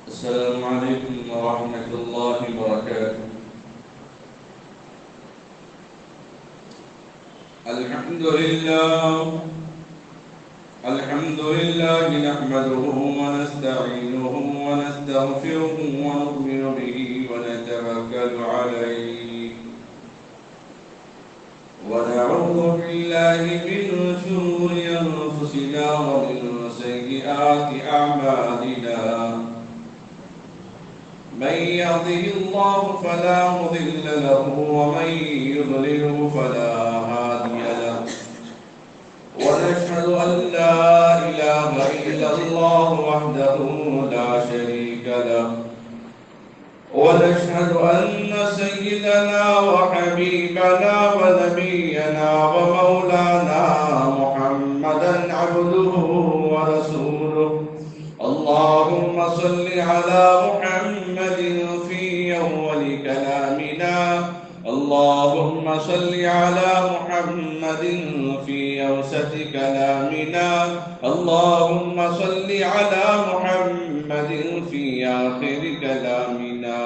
السلام عليكم ورحمة الله وبركاته. الحمد لله نحمده ونستعينه ونستغفره ونؤمن به ونتوكل عليه ونعوذ بالله من شرور أنفسنا ومن سيئات أعمالنا. من يهده الله فلا مضل له ومن يضلله فلا هادي له. ونشهد أن لا إله إلا الله وحده لا شريك له. ونشهد أن سيدنا وحبيبنا ونبينا ومولانا محمدا عبده ورسوله. اللهم صل على محمد في أول كلامنا. اللهم صل على محمد في أوسط كلامنا. اللهم صل على محمد في آخر كلامنا.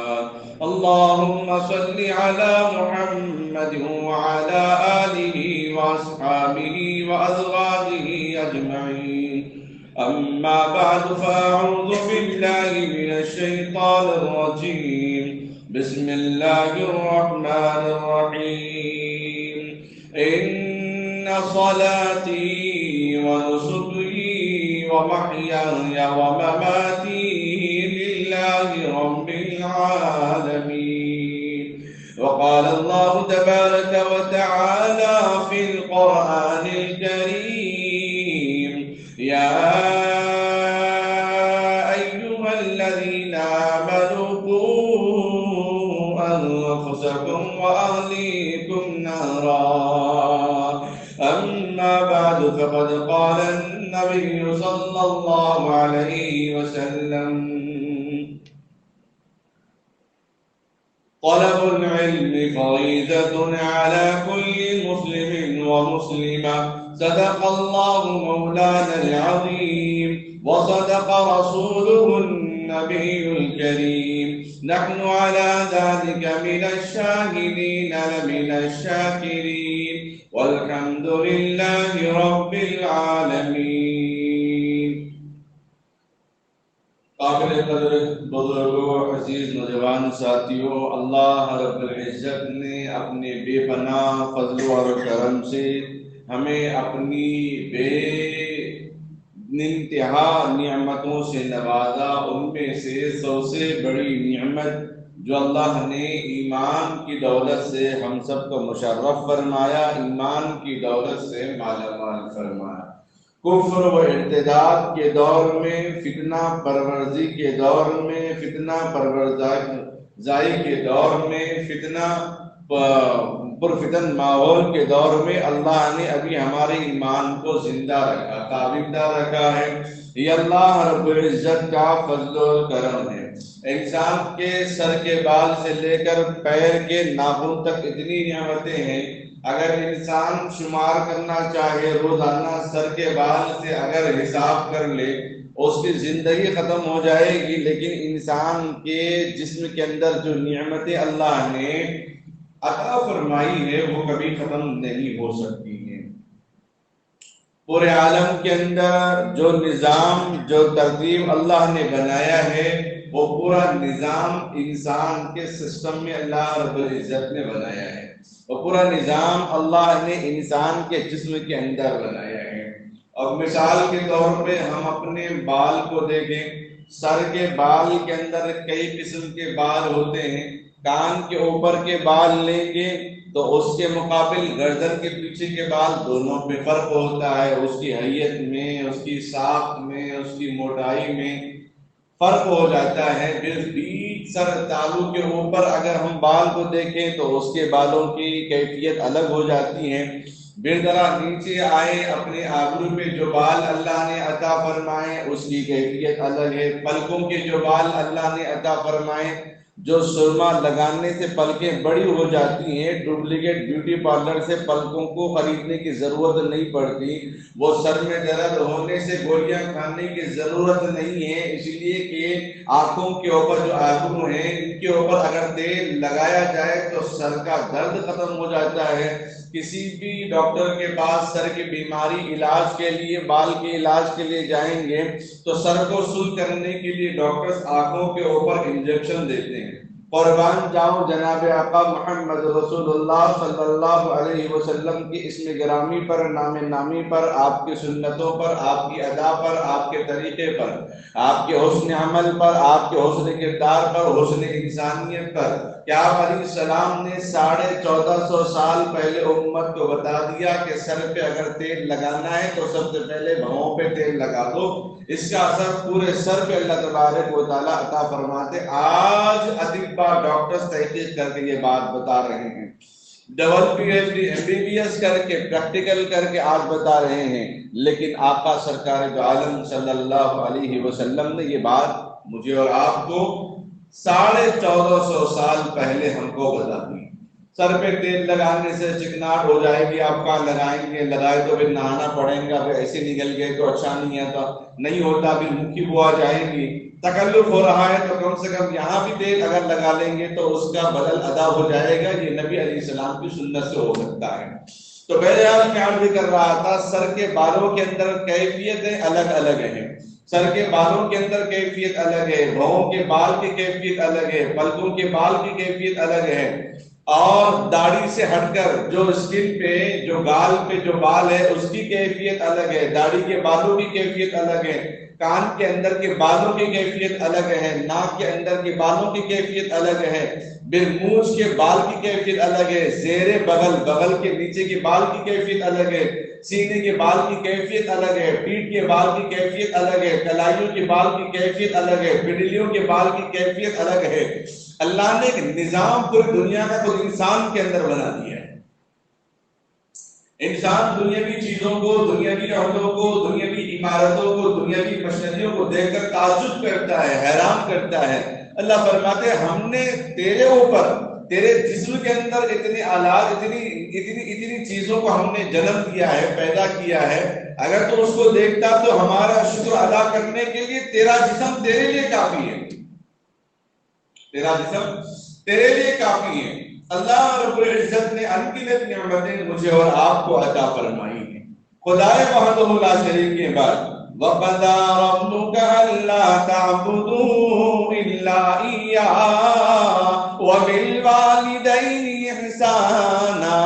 اللهم صل على محمد وعلى آله وأصحابه وأزواجه أجمعين. أما بعد فأعوذ بالله من الشيطان الرجيم. بسم الله الرحمن الرحيم. إن صلاتي ونسكي ومحياي ومماتي لله رب العالمين. وقال الله تبارك وتعالى في القرآن الكريم: يا أيها الذين آمنوا قوا أنفسكم وأهليكم نارا. أما بعد فقد قال النبي صلى الله عليه وسلم: طلب العلم فريضة على كل مسلم ومسلمة. صدق الله مولانا العظيم وصدق رسوله النبي الكريم. نحن على ذلك من الشاهدين ومن الشاكرين والحمد لله رب العالمين. قابل قدر بزرگوں، عزیز نوجوان ساتھیوں، اللہ رب العزت نے اپنے بے پناہ فضل و کرم سے ہمیں اپنی بے انتہا نعمتوں سے نوازا. ان میں سے سب سے بڑی نعمت جو اللہ نے ایمان کی دولت سے ہم سب کو مشرف فرمایا، ایمان کی دولت سے مالا مال فرمایا. کفر و ارتداد کے دور میں، فتنہ پرورزی کے دور میں، فتنہ پرورزائی کے دور میں، فتنہ پرفتن ماحول کے دور میں اللہ نے ابھی ہمارے ایمان کو زندہ رکھا، تابندہ رکھا ہے. یہ اللہ رب العزت کا فضل و کرم ہے. انسان کے سر کے بال سے لے کر پیر کے ناخن تک اتنی نعمتیں ہیں. اگر انسان شمار کرنا چاہے روزانہ سر کے بال سے اگر حساب کر لے اس کی زندگی ختم ہو جائے گی. لیکن انسان کے جسم کے اندر جو نعمتیں اللہ نے عطا فرمائی ہے وہ کبھی ختم نہیں ہو سکتی ہیں. پورے عالم کے اندر جو نظام، جو ترتیب اللہ نے بنایا ہے وہ پورا نظام انسان کے سسٹم میں اللہ رب العزت نے بنایا ہے. وہ پورا نظام اللہ نے انسان کے جسم کے اندر بنایا ہے. اب مثال کے طور پہ ہم اپنے بال کو دیکھیں. سر کے بال کے اندر کئی قسم کے بال ہوتے ہیں. کان کے اوپر کے بال لیں گے تو اس کے مقابل گردن کے پیچھے کے بال دونوں پہ فرق ہوتا ہے. اس کی حیت میں، اس کی ساخت میں، اس کی موٹائی میں فرق ہو جاتا ہے. بیچ سر تالو کے اوپر اگر ہم بال کو دیکھیں تو اس کے بالوں کی کیفیت الگ ہو جاتی ہے. ذرا نیچے آئے، اپنے آبرو میں جو بال اللہ نے عطا فرمائے اس کی کیفیت الگ ہے. پلکوں کے جو بال اللہ نے عطا فرمائے جو سرما لگانے سے پلکیں بڑی ہو جاتی ہیں، ڈپلیکیٹ بیوٹی پارلر سے پلکوں کو خریدنے کی ضرورت نہیں پڑتی، وہ سر میں درد ہونے سے گولیاں کھانے کی ضرورت نہیں ہے، اس لیے کہ آنکھوں کے اوپر جو آنکھوں ہیں ان کے اوپر اگر تیل لگایا جائے تو سر کا درد ختم ہو جاتا ہے۔ کسی بھی ڈاکٹر کے پاس سر کی بیماری علاج کے لیے، بال کے علاج کے لیے جائیں گے تو سر کو سن کرنے کے لیے ڈاکٹرز آنکھوں کے اوپر انجیکشن دیتے ہیں۔ قربان جاؤں جناب آقا محمد رسول اللہ صلی اللہ علیہ وسلم کی اسم گرامی پر، نام نامی پر، آپ کی سنتوں پر، آپ کی ادا پر، آپ کے طریقے پر، آپ کے حسن عمل پر، آپ کے حسن کردار پر، حسن انسانیت پر، کیا علیہ السلام نے 1450 سال پہلے امت کو بتا دیا کہ سر پہ اگر تیل لگانا ہے تو سب سے پہلے بھووں پہ تیل لگا دو، اس کا اثر پورے سر پہ اللہ تبارک و تعالیٰ عطا فرماتے۔ آج اطباء ڈاکٹرز تحقیق کر کے یہ بات بتا رہے ہیں، double P H D M B B S کر کے، پریکٹیکل کر کے آج بتا رہے ہیں، لیکن آقا سرکار دو عالم صلی اللہ علیہ وسلم نے یہ بات مجھے اور آپ کو 1450 سال پہلے ہم کو بتا دی۔ سر پہ تیل لگانے سے چکناٹ ہو جائے گی، آپ کہاں لگائیں گے، لگائے تو پھر نہانا پڑیں گا، پھر ایسے نکل گئے تو اچھا نہیں آتا، نہیں ہوتا، پھر منہ کی بو آ جائے گی، تکلف ہو رہا ہے تو کم سے کم یہاں بھی تیل اگر لگا لیں گے تو اس کا بدل ادا ہو جائے گا، یہ نبی علیہ السلام کی سنت سے ہو سکتا ہے۔ تو بہرحال میں عرض کر رہا تھا، سر کے بالوں کے اندر کیفیتیں الگ الگ ہیں، سر کے بالوں کے اندر کیفیت الگ ہے، بھووں کے بال کی کیفیت الگ ہے، پلکوں کے بال کی کیفیت الگ ہے، اور داڑھی سے ہٹ کر جو اسکن پہ، جو گال پہ جو بال ہے اس کی کیفیت الگ ہے، داڑھی کے بالوں کی کیفیت الگ ہے، کان کے اندر کے بالوں کی کیفیت الگ ہے، ناک کے اندر کے بالوں کی کیفیت الگ ہے، برموش کے بال کی کیفیت الگ ہے، زیر بغل، بغل کے نیچے کے بال کی کیفیت الگ ہے، سینے کے بال کی کیفیت الگ ہے، پیٹھ کے بال کی کیفیت الگ ہے، کلائیوں کے بال کی کیفیت الگ ہے، پنڈلیوں کے بال کی کیفیت الگ ہے۔ اللہ نے ایک نظام پوری دنیا کا خود انسان کے اندر بنا دیا ہے۔ انسان دنیاوی چیزوں کو، دنیاوی عہدوں کو، دنیاوی عمارتوں کو، دنیاوی مشینریوں کو دیکھ کر تعجب کرتا ہے، حیران کرتا ہے۔ اللہ فرماتے ہیں ہم نے تیرے اوپر، تیرے جسم کے اندر اتنے آلات، اتنی چیزوں کو ہم نے جنم دیا ہے، پیدا کیا ہے، اگر تو اس کو دیکھتا تو ہمارا شکر ادا کرنے کے لیے تیرا جسم تیرے لیے کافی ہے، تیرا جسم تیرے لیے کافی ہے۔ اللہ رب العزت نے انگنت نعمتیں مجھے اور آپ کو عطا فرمائی ہیں۔ خدائے وحدہ لا شریک کے بعد وَقَضَىٰ رَبُّكَ أَلَّا تَعْبُدُوا إِلَّا إِيَّاهُ وَبِالْوَالِدَيْنِ إِحْسَانًا۔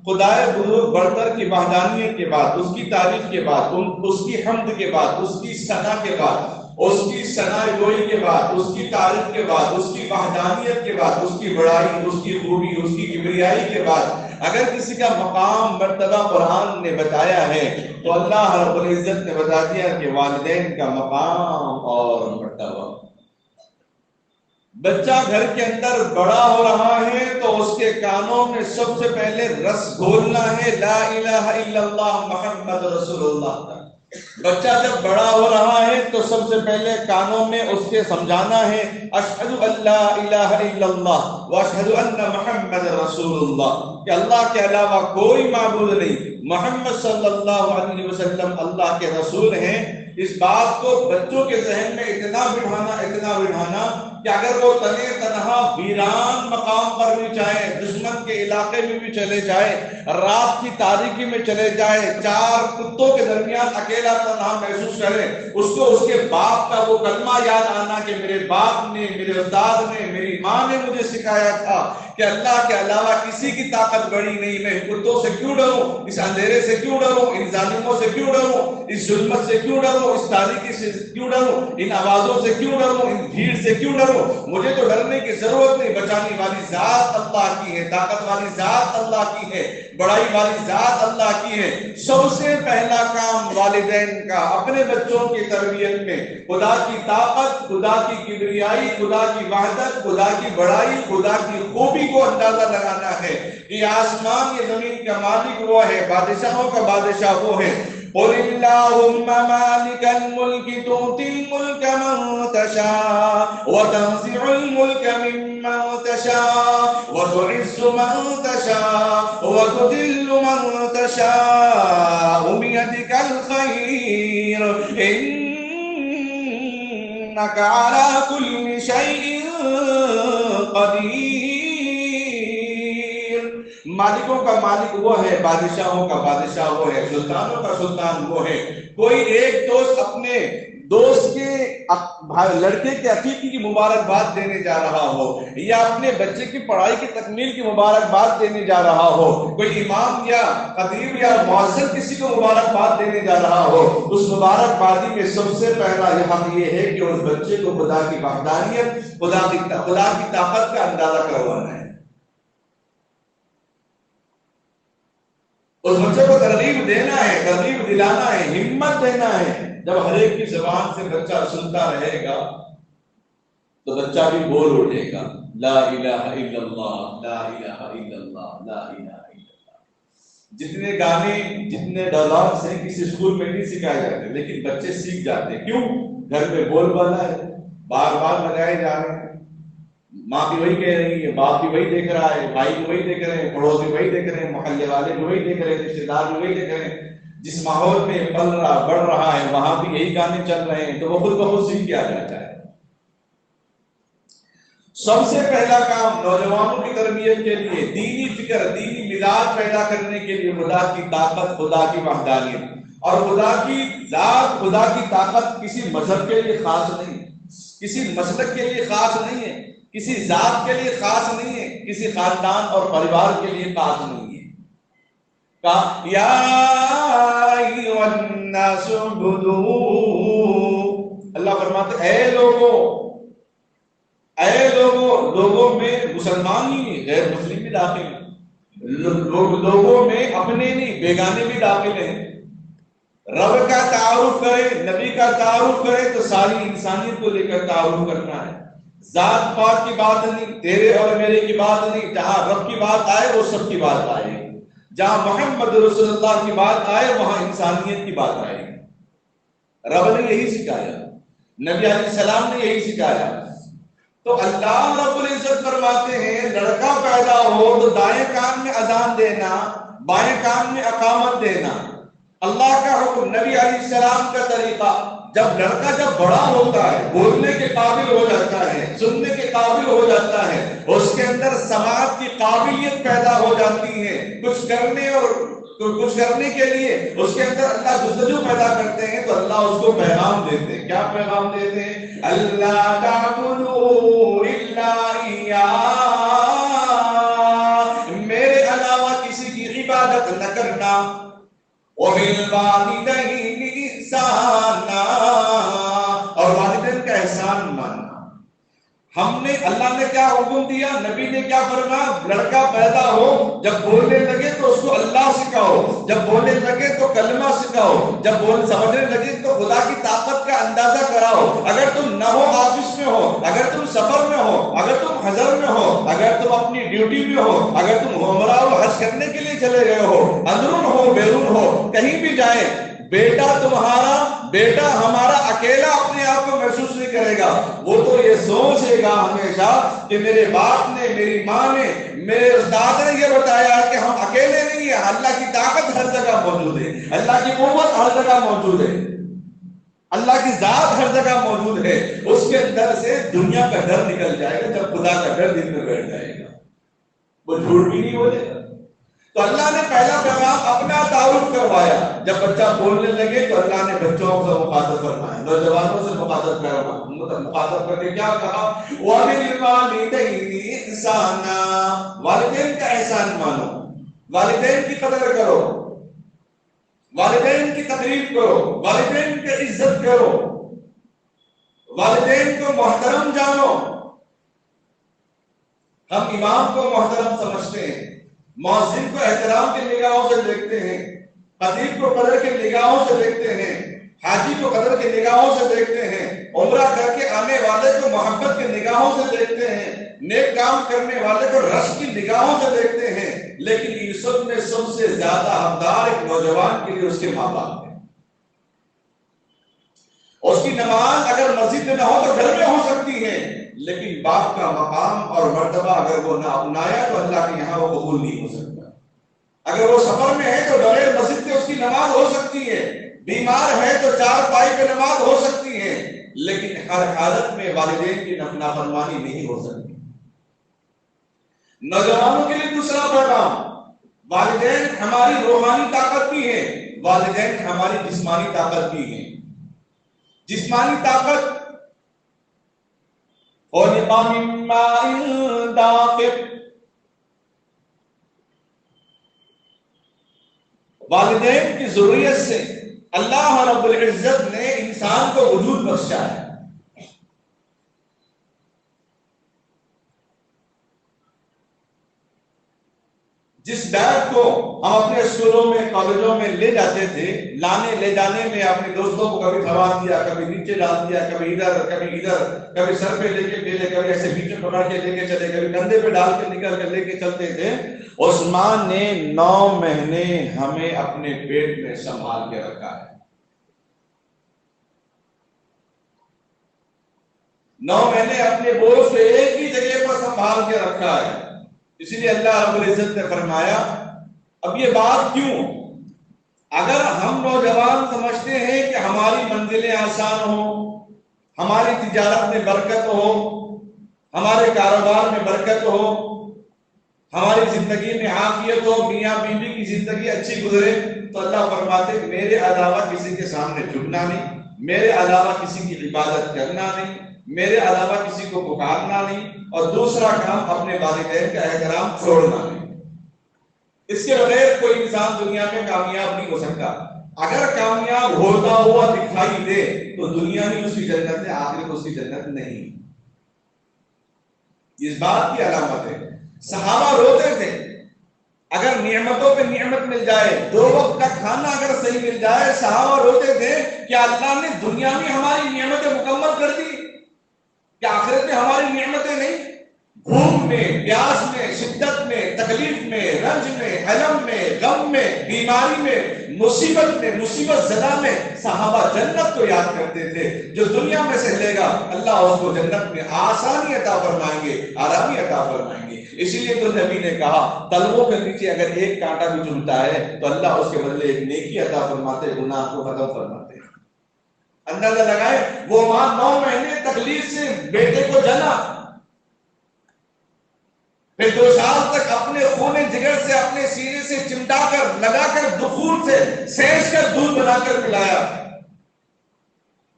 خدائے بزرگ برتر کی وحدانیت کے بعد، اس کی تعریف کے بعد، اس کی حمد کے بعد، اس کی ثنا کے بعد، اس کی ثنا گوئی کے بعد، اس کی تعریف کے بعد، اس کی وحدانیت کے بعد، اس کی بڑائی، اس کی خوبی، اس کی کبریائی کے بعد اگر کسی کا مقام مرتبہ قرآن نے بتایا ہے تو اللہ رب العزت نے بتا دیا کہ والدین کا مقام اور مرتبہ۔ بچہ گھر کے اندر بڑا ہو رہا ہے تو اس کے کانوں میں سب سے پہلے رس گھولنا ہے، لا الہ الا اللہ محمد رسول اللہ کا۔ بچہ جب بڑا ہو رہا ہے تو سب سے پہلے کانوں میں اس کے سمجھانا ہے اشہد ان لا الہ الا اللہ واشہد ان محمد رسول اللہ، کہ اللہ کے علاوہ کوئی معبود نہیں، محمد صلی اللہ علیہ وسلم اللہ کے رسول ہیں۔ اس بات کو بچوں کے ذہن میں اتنا بٹھانا کہ اگر وہ تنے تنہا ویران مقام پر بھی چاہے، دشمن کے علاقے میں بھی چلے جائے، رات کی تاریکی میں چلے جائے، 4 کتوں کے درمیان اکیلا تنہا محسوس کرے، اس کو اس کے باپ کا وہ کلمہ یاد آنا کہ میرے باپ نے، میرے استاد نے، میری ماں نے مجھے سکھایا تھا کہ اللہ کے علاوہ کسی کی طاقت بڑی نہیں، میں کتوں سے کیوں ڈروں، اس اندھیرے سے کیوں ڈروں، ان ظالموں سے کیوں ڈروں، اس ظلمت سے کیوں ڈروں، اس تاریکی سے کیوں ڈروں، ان آوازوں سے کیوں ڈروں، ان بھیڑ سے کیوں ڈروں، مجھے تو ڈرنے کی ضرورت نہیں، بچانے والی ذات اللہ کی ہے، طاقت والی ذات اللہ کی ہے، بڑائی والی ذات اللہ کی ہے۔ سب سے پہلا کام والدین کا اپنے بچوں کی تربیت میں خدا کی طاقت، خدا کی کبریائی، خدا کی وحدت، خدا کی بڑائی، خدا کی خوبی کو اندازہ لگانا ہے۔ یہ آسمان یہ زمین کا مالک وہ ہے، بادشاہوں کا بادشاہ وہ ہے، قل اللهم مالك الملك تؤتي الملك من تشاء وتنزع الملك ممن تشاء وتعز من تشاء وتذل من تشاء بيدك الخير إنك على كل شيء قدیر۔ مالکوں کا مالک وہ ہے، بادشاہوں کا بادشاہ وہ ہے، سلطانوں کا سلطان وہ ہے۔ کوئی ایک دوست اپنے دوست کے لڑکے کے عقیقے کی مبارکباد دینے جا رہا ہو، یا اپنے بچے کی پڑھائی کی تکمیل کی مبارکباد دینے جا رہا ہو، کوئی امام یا خطیب یا مؤذن کسی کو مبارکباد دینے جا رہا ہو، اس مبارکبادی میں سب سے پہلا حق یہ ہے کہ اس بچے کو خدا کی وحدانیت، خدا کی طاقت کا اندازہ کروانا ہے، اس بچے کو ترغیب دینا ہے، ترغیب دلانا ہے، ہمت دینا ہے۔ جب ہر ایک کی زبان سے بچہ سنتا رہے گا تو بچہ بھی بول اٹھے گا، لا الہ الا اللہ، لا الہ الا اللہ، لا الہ الا اللہ۔ جتنے گانے، جتنے ڈائلاگس ہیں کسی اسکول میں نہیں سکھائے جاتے، لیکن بچے سیکھ جاتے ہیں۔ کیوں؟ گھر میں بول بالا ہے، بار بار لگائے جا رہے ہیں، ماں بھی وہی کہہ رہی ہے، باپ بھی وہی دیکھ رہا ہے، بھائی بھی وہی دیکھ رہے ہیں، پڑوسی وہی دیکھ رہے ہیں، محلے والے بھی وہی دیکھ رہے ہیں، رشتے دار بھی وہی دیکھ رہے ہیں۔ جس ماحول میں پل رہا بڑھ رہا ہے وہاں بھی یہی گانے چل رہے ہیں، تو وہ خود بخود سیکھ کے آ جاتا ہے۔ سب سے پہلا کام نوجوانوں کی تربیت کے لیے دینی فکر، دینی مزاج پیدا کرنے کے لیے خدا کی طاقت، خدا کی وحدانیت، اور خدا کی ذات، خدا کی طاقت کسی مذہب کے لیے خاص نہیں ہے، کسی مسلک کے لیے خاص نہیں ہے، کسی ذات کے لیے خاص نہیں ہے، کسی خاندان اور پریوار کے لیے خاص نہیں ہے۔ کہا یا ایھا الناس اعبدوا، اللہ فرماتے اے لوگوں، اے لوگوں میں مسلمان ہی نہیں، غیر مسلم بھی داخل ہیں، لوگوں میں اپنے نہیں بیگانے بھی داخل ہیں۔ رب کا تعارف کرے، نبی کا تعارف کرے تو ساری انسانیت کو لے کر تعارف کرنا ہے، ذات پات کی بات نہیں، تیرے اور میرے کی بات نہیں، جہاں رب کی بات آئے وہ سب کی بات آئے، جہاں محمد رسول اللہ کی بات آئے وہاں انسانیت کی بات آئے۔ رب نے یہی سکھایا، نبی علیہ السلام نے یہی سکھایا۔ تو اللہ رب العزت فرماتے ہیں لڑکا پیدا ہو تو دائیں کان میں اذان دینا، بائیں کان میں اقامت دینا، اللہ کا حکم، نبی علیہ السلام کا طریقہ۔ جب لڑکا جب بڑا ہوتا ہے، بولنے کے قابل ہو جاتا ہے، سننے کے قابل ہو جاتا ہے، اس کے اندر سماعت کی قابلیت پیدا ہو جاتی ہے، کچھ کرنے کے لیے اس کے اندر اللہ جستجو پیدا کرتے ہیں، تو اللہ اس کو پیغام دیتے ہیں۔ کیا پیغام دیتے ہیں؟ اللہ تعبدوا الا ایاہ، میرے علاوہ کسی کی عبادت نہ کرنا، وَبِالْوَالِدَيْنِ إِحْسَانًا، اور والدین کا احسان ماننا۔ ہم نے، اللہ نے کیا حکم دیا، نبی نے کیا فرمایا؟ لڑکا پیدا ہو جب بولنے لگے تو اس کو اللہ سکھاؤ، جب بولنے لگے تو کلمہ سکھاؤ، جب سمجھنے لگے تو خدا کی طاقت کا اندازہ کراؤ۔ اگر تم نہ ہو آفس میں ہو، اگر تم سفر میں ہو، اگر تم حضر میں ہو، اگر تم اپنی ڈیوٹی میں ہو، اگر تم عمرہ اور حج کرنے کے لیے چلے گئے ہو، اندرون ہو بیرون ہو، کہیں بھی جائیں، بیٹا تمہارا، بیٹا ہمارا اکیلا اپنے آپ کو محسوس نہیں کرے گا، وہ تو یہ سوچے گا ہمیشہ کہ میرے باپ نے، میری ماں نے، میرے استاد نے یہ بتایا کہ ہم اکیلے نہیں ہیں، اللہ کی طاقت ہر جگہ موجود ہے، اللہ کی قوت ہر جگہ موجود ہے، اللہ کی ذات ہر جگہ موجود ہے۔ اس کے اندر سے دنیا کا ڈر نکل جائے گا، جب خدا کا ڈر دل میں بیٹھ جائے گا وہ جھوٹ بھی نہیں بولے گا۔ تو اللہ نے پہلا پیغام اپنا تعارف کروایا، جب بچہ بولنے لگے تو اللہ نے بچوں سے مخاطب فرمایا، نوجوانوں سے مخاطب کر کے کیا کہا؟ وَبِالْوَالِدَيْنِ إِحْسَانًا، والدین کا احسان مانو، والدین کی قدر کرو، والدین کی تقریب کرو، والدین کی عزت کرو، والدین کو محترم جانو۔ ہم امام کو محترم سمجھتے ہیں، مؤذن کو احترام کی نگاہوں سے دیکھتے ہیں، خطیب کو قدر کی نگاہوں سے دیکھتے ہیں، حاجی کو قدر کی نگاہوں سے دیکھتے ہیں، عمرہ کر کے آنے والے کو محبت کی نگاہوں سے دیکھتے ہیں، نیک کام کرنے والے کو رشک کی نگاہوں سے دیکھتے ہیں، لیکن یہ سب میں سب سے زیادہ حقدار ایک نوجوان کے لیے اس کے ماں باپ ہیں۔ اس کی نماز اگر مسجد میں نہ ہو تو گھر میں ہو سکتی ہے، لیکن باپ کا مقام اور مرتبہ اگر وہ نہ اپنایا تو اللہ کے یہاں وہ قبول نہیں ہو سکتا۔ اگر وہ سفر میں ہے تو بغیر مسجد کے اس کی نماز ہو سکتی ہے، بیمار ہے تو چار پائی پہ نماز ہو سکتی ہے، لیکن ہر حالت میں والدین کی نافرمانی نہیں ہو سکتی۔ نوجوانوں کے لیے دوسرا پیغام، والدین ہماری روحانی طاقت بھی ہے، والدین ہماری جسمانی طاقت بھی ہے۔ جسمانی طاقت خلق من ماء دافق، والدین کی ضروریت سے اللہ رب العزت نے انسان کو وجود بخشا ہے۔ جس بیگ کو ہم اپنے اسکولوں میں کالجوں میں لے جاتے تھے، لانے لے جانے میں اپنے دوستوں کو کبھی تھما دیا، کبھی نیچے ڈال دیا، کبھی ادھر کبھی ادھر، کبھی سر پہ لے کے پھیلے، کبھی ایسے بیچ میں پکڑ کے لے کے چلے، کبھی کندھے پہ ڈال کے نکل کے لے کے چلتے تھے۔ عثمان نے 9 مہینے ہمیں اپنے پیٹ میں سنبھال کے رکھا ہے۔ 9 مہینے اپنے بوجھ سے ایک ہی جگہ پر سنبھال کے رکھا ہے۔ اسی لیے اللہ رب العزت نے فرمایا، اب یہ بات کیوں؟ اگر ہم نوجوان سمجھتے ہیں کہ ہماری منزلیں آسان ہوں، ہماری تجارت میں برکت ہو، ہمارے کاروبار میں برکت ہو، ہماری زندگی میں عافیت ہو، میاں بیوی کی زندگی اچھی گزرے، تو اللہ فرماتے کہ میرے علاوہ کسی کے سامنے جھکنا نہیں، میرے علاوہ کسی کی عبادت کرنا نہیں، میرے علاوہ کسی کو پکارنا نہیں، اور دوسرا کام اپنے والدین کا احترام چھوڑنا نہیں۔ اس کے بغیر کوئی انسان دنیا میں کامیاب نہیں ہو سکتا۔ اگر کامیاب ہوتا ہوا دکھائی دے تو دنیا ہی اس کی جنت ہے، آخرت اس کی جنت نہیں۔ اس بات کی علامت ہے۔ صحابہ روتے تھے اگر نعمتوں پہ نعمت مل جائے، 2 وقت کا کھانا اگر صحیح مل جائے، صحابہ روتے تھے کہ اللہ نے دنیا میں ہماری نعمتیں مکمل کر دی، کہ آخرت میں ہماری نعمتیں نہیں؟ بھوک میں، پیاس میں، شدت میں، تکلیف میں، رنج میں، الم میں، غم میں، بیماری میں، مصیبت میں، مصیبت زدہ میں صحابہ جنت کو یاد کرتے تھے۔ جو دنیا میں سے لے گا اللہ اس کو جنت میں آسانی عطا فرمائیں گے، آرامی عطا فرمائیں گے۔ اسی لیے تو نبی نے کہا تلووں کے نیچے اگر ایک کانٹا بھی چبھتا ہے تو اللہ اس کے بدلے ایک نیکی عطا فرماتے، گناہ کو ختم فرماتے۔ اندازہ لگائے، وہ ماں 9 مہینے تکلیف سے بیٹے کو جنا، پھر 2 سال تک اپنے خون جگر سے اپنے سینے سے چمٹا کر لگا کر دخول سے سینچ کر دودھ بنا کر پلایا،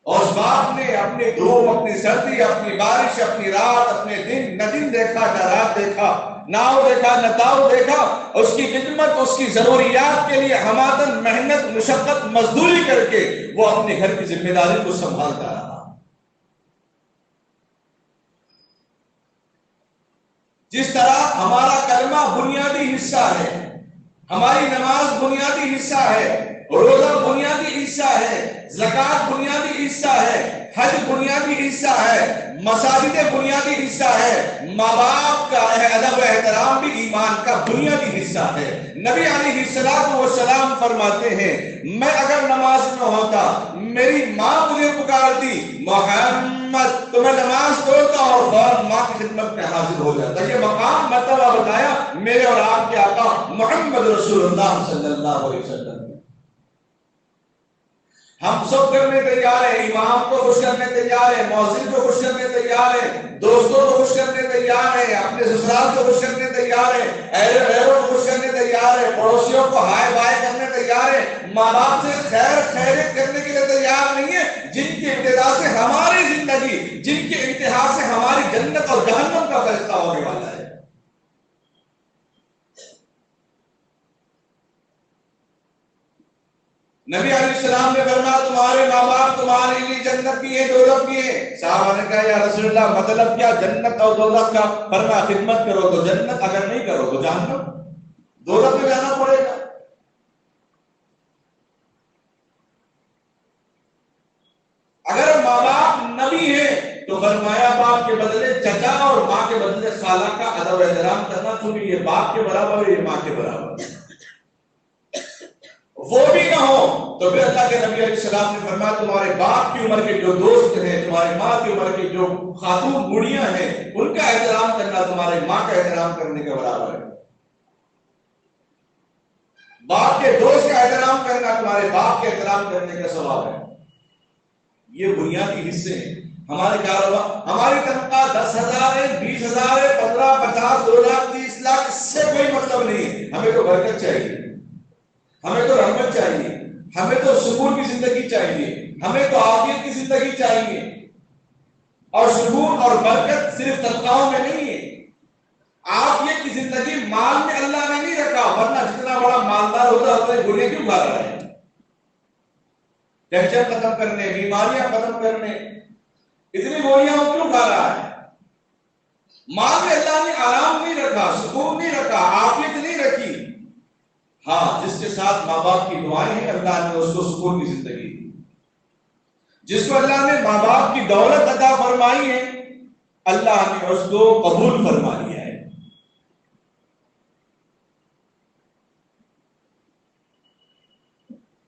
اور اس باپ نے اپنی دھوپ، اپنی سردی، اپنی بارش، اپنی رات، اپنے دن نہ دن دیکھا نہ رات دیکھا، ناؤ دیکھا نہ تاؤ دیکھا، اس کی خدمت، اس کی ضروریات کے لیے ہمادن محنت، مشقت، مزدوری کر کے وہ اپنے گھر کی ذمہ داری کو سنبھالتا رہا۔ جس طرح ہمارا کلمہ بنیادی حصہ ہے، ہماری نماز بنیادی حصہ ہے، روزہ بنیادی حصہ ہے، زکوٰۃ بنیادی حصہ ہے، حج بنیادی حصہ ہے، مساجد بنیادی حصہ ہے، ماں باپ کا ادب و احترام بھی ایمان کا بنیادی حصہ ہے۔ نبی علیہ السلام فرماتے ہیں، میں اگر نماز میں ہوتا، میری ماں مجھے پکارتی محمد، تو میں نماز توڑتا اور فوراً ماں کی خدمت میں حاضر ہو جاتا۔ یہ مقام مرتبہ بتایا میرے اور آپ کے آقا محمد رسول اللہ صلی اللہ علیہ وسلم۔ ہم سب کرنے تیار ہیں، امام کو خوش کرنے تیار ہیں، مؤذن کو خوش کرنے تیار ہیں، دوستوں کو خوش کرنے تیار ہیں، اپنے سسرال کو خوش کرنے تیار ہیں، اہل غیروں کو خوش کرنے تیار ہیں، پڑوسیوں کو ہائے بائے کرنے تیار ہیں، ماں باپ سے خیریت کرنے کے لیے تیار نہیں ہے، جن کی ابتدا سے ہماری زندگی، جن کے انتہا سے ہماری جنت اور جہنم کا فیصلہ ہونے والا ہے۔ نبی علیہ السلام نے فرمایا تمہارے ماں باپ تمہارے لیے جنت بھی ہے، دوزخ بھی ہے۔ صحابہ نے کہا یا رسول اللہ مطلب کیا جنت اور دوزخ کا؟ فرمایا خدمت کرو تو جنت، اگر نہیں کرو تو جہنم، دوزخ میں جانا پڑے گا۔ اگر ماں باپ نبی ہے تو فرمایا باپ کے بدلے چچا اور ماں کے بدلے خالہ کا ادب و احترام کرنا، چونکہ یہ باپ کے برابر ہے، یہ ماں کے برابر ہے۔ وہ بھی نہ ہو تو پھر اللہ کے نبی علیہ السلام نے فرمایا تمہارے باپ کی عمر کے جو دوست ہیں، تمہاری ماں کی عمر کی جو خاتون بوڑھیاں ہیں، ان کا احترام کرنا تمہارے ماں کا احترام کرنے کے برابر ہے۔ باپ کے دوست کا احترام کرنا تمہارے باپ کے احترام کرنے کا ثواب ہے۔ یہ بنیادی حصے ہیں۔ ہمارے کاروبار، ہماری تنخواہ 10,000 ہے، 20,000 ہے، 15، 50، 2 لاکھ، 30 لاکھ، اس سے کوئی مطلب نہیں ہے۔ ہمیں تو برکت چاہیے، ہمیں تو رحمت چاہیے، ہمیں تو سکون کی زندگی چاہیے، ہمیں تو عافیت کی زندگی چاہیے۔ اور سکون اور برکت صرف تنخواہوں میں نہیں ہے، عافیت کی زندگی مال میں اللہ نے نہیں رکھا، ورنہ جتنا بڑا مالدار ہوتا ہے اتنے گولیاں کیوں کھا رہا ہے؟ ٹینشن ختم کرنے، بیماریاں ختم کرنے اتنی گولیاں وہ کیوں کھا رہا ہے؟ مال میں اللہ نے آرام نہیں رکھا، سکون نہیں رکھا، عافیت نہیں رکھی۔ ہاں، جس کے ساتھ ماں باپ کی دعائیں ہیں اللہ نے اس کو سکون کی زندگی دی۔ جس کو اللہ نے ماں باپ کی دولت عطا فرمائی ہے اللہ نے اس کو قبول فرما لیا ہے۔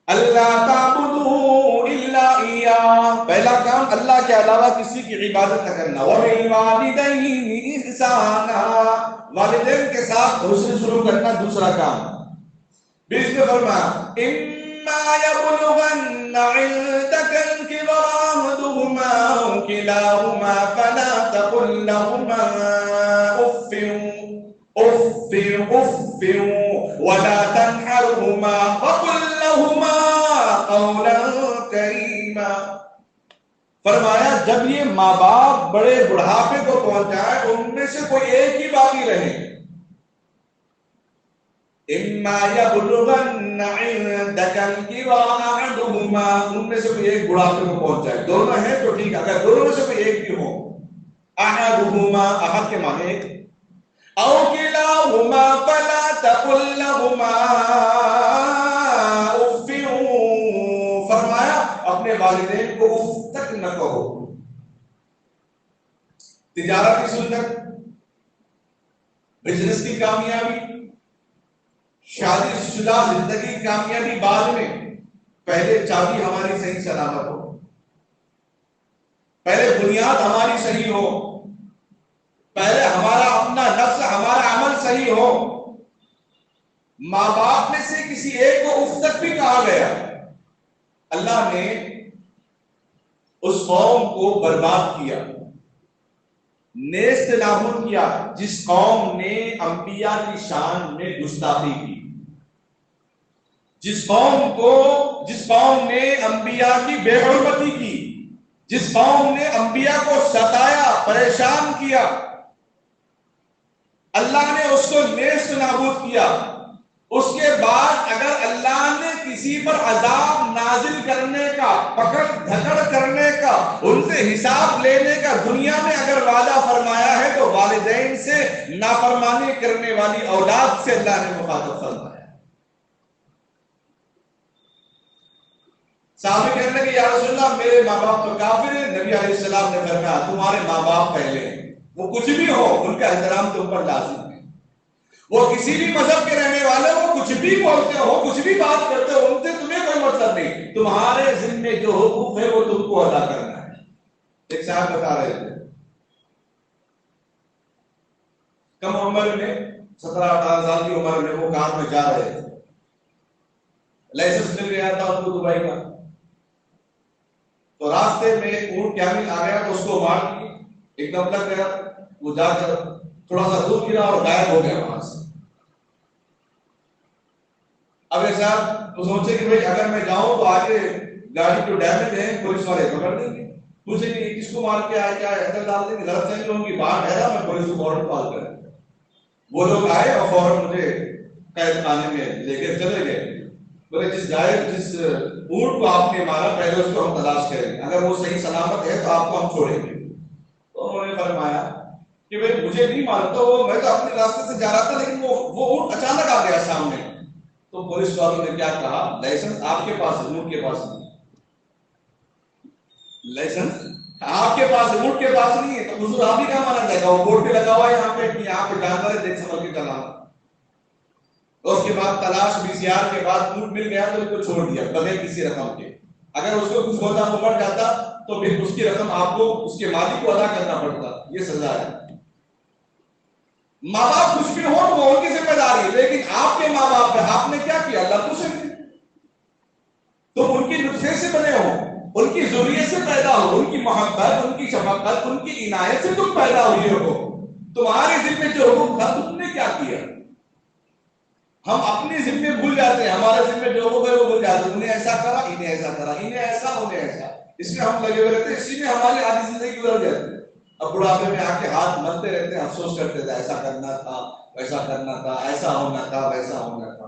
اللہ تعبدوا الا اياه، پہلا کام اللہ کے علاوہ کسی کی عبادت نہ کرنا۔ وبالوالدین احسانا، والدین کے ساتھ حسن سلوک کرنا دوسرا کام۔ بیچ میں فرمایا اما يبلغن عندك الكبر احدهما او كلاهما فلا تقل لهما اف اف اف ولا تنحرهما وقل لهما قولا كريما۔ فرمایا جب یہ ماں باپ بڑے بڑھاپے کو پہنچائے ان میں سے کوئی ایک ہی باقی رہے، اما یبلغن عندک الکبر احدهما، ان میں سے کوئی ایک بڑھاپے کو پہنچ جائے، دونوں ہیں تو ٹھیک، اگر دونوں میں سے کوئی ایک بھی ہو، احدهما احد کے معنی ایک، او کلاهما فلا تقل لهما اف، فرمایا اپنے والدین کو اف تک نہ کہو۔ تجارت کی سنت، بزنس کی کامیابی، شادی شدہ زندگی کی کامیابی بعد میں، پہلے چابی ہماری صحیح سلامت ہو، پہلے بنیاد ہماری صحیح ہو، پہلے ہمارا اپنا نفس، ہمارا عمل صحیح ہو۔ ماں باپ میں سے کسی ایک کو اف تک بھی کہا گیا، اللہ نے اس قوم کو برباد کیا، نیست نابود کیا جس قوم نے انبیاء کی شان میں گستاخی کی، جس قوم نے انبیاء کی بے حرمتی کی، جس قوم نے انبیاء کو ستایا، پریشان کیا، اللہ نے اس کو نیست نابود کیا۔ اس کے بعد اگر اللہ نے کسی پر عذاب نازل کرنے کا، پکڑ دھکڑ کرنے کا، ان سے حساب لینے کا دنیا میں اگر وعدہ فرمایا ہے تو والدین سے نافرمانی کرنے والی اولاد سے اللہ نے مخاطب فرمایا۔ صحابہ کہنے لگے یا رسول اللہ میرے ماں باپ تو کافر ہیں، نبی علیہ السلام نے فرمایا تمہارے ماں باپ پہلے ہیں، وہ کچھ بھی ہو ان کا احترام تم پر لازم ہے، وہ کسی بھی مذہب کے رہنے والے ہو، کچھ بھی بولتے ہو، کچھ بھی بات کرتے ہو، ان سے تمہیں کوئی مطلب نہیں، تمہارے ذمے جو حقوق ہے وہ تم کو ادا کرنا ہے۔ ایک صاحب بتا رہے تھے کم عمر میں 17-18 سال کی عمر میں وہ کار میں جا رہے تھے، لائسنس مل گیا تھا ان کو دبئی کا، تو راستے میں اونٹ کیمل آ گیا تو اس کو مار دی، ایک دم لگ گیا، وہ جا کر تھوڑا سا دور گرا اور غائب ہو گیا وہاں سے۔ اب ایک صاحب تو سوچے کہ بھائی اگر میں جاؤں تو آگے گاڑی جو ڈیمیج ہے پولیس والے پکڑ دیں گے، پوچھیں گے کس کو مار کے آئے، کیا ایسا ڈال دیں گے، غلط فہمی ہوگی، باہر ٹھہرا میں پولیس کو فوراً کال کریں۔ وہ لوگ آئے اور فوراً مجھے قید خانے میں لے کے چلے گئے، بولے جس اونٹ کو آپ نے مارا پہلے اس کو ہم تلاش کریں گے، اگر وہ صحیح سلامت ہے تو آپ کو ہم چھوڑیں گے۔ تو انہوں نے فرمایا کہ بھائی مجھے نہیں معلوم تو میں تو اپنے راستے سے جا رہا تھا لیکن وہ اونٹ اچانک آ گیا سامنے۔ تو پولیس والوں نے کیا کہا لائسنس آپ کے پاس ہے، اونٹ کے پاس نہیں، لائسنس آپ کے پاس ہے، اونٹ کے پاس نہیں ہے، تو حضور آپ ہی کہاں مانا جائے گا، وہ بورڈ پہ لگا ہوا ہے یہاں پہ جانور ہے دیکھ سمجھ کے چلانا۔ اور اس کے بعد تلاش BCR کے بعد اونٹ مل گیا تو ان کو چھوڑ دیا بغیر کسی رقم کے. اگر اس کو کچھ ہوتا تو مر جاتا تو پھر اس کی رقم آپ کو اس کے مالک کو ادا کرنا پڑتا. یہ سزا ہے. ماں باپ کچھ بھی ہو تو وہ ان کی ذمہ داری ہے، لیکن آپ کے ماں باپ پہ آپ نے کیا کیا؟ اللہ کو سے تم ان کی نطفے سے بنے ہو، ان کی ذریت سے پیدا ہو، ان کی محبت، ان کی شفقت، ان کی عنایت سے تم پیدا ہوئے ہو. تمہارے ذمہ جو حکم تھا تم نے کیا کیا؟ ہم اپنے ذمے بھول جاتے ہیں، ہمارے ذمے جو ہو گئے وہ بھول جاتے ہیں. انہیں ایسا کرا، انہیں ایسا کرا، انہیں ایسا، انہیں ایسا، اس میں ہم لگے ہوئے رہتے ہیں. اسی میں ہماری آدھی زندگی گزر جاتی ہے. اب بڑھاپے میں آ کے ہاتھ ملتے رہتے ہیں، افسوس کرتے تھے ایسا کرنا تھا، ویسا کرنا تھا، ایسا ہونا تھا، ویسا ہونا تھا.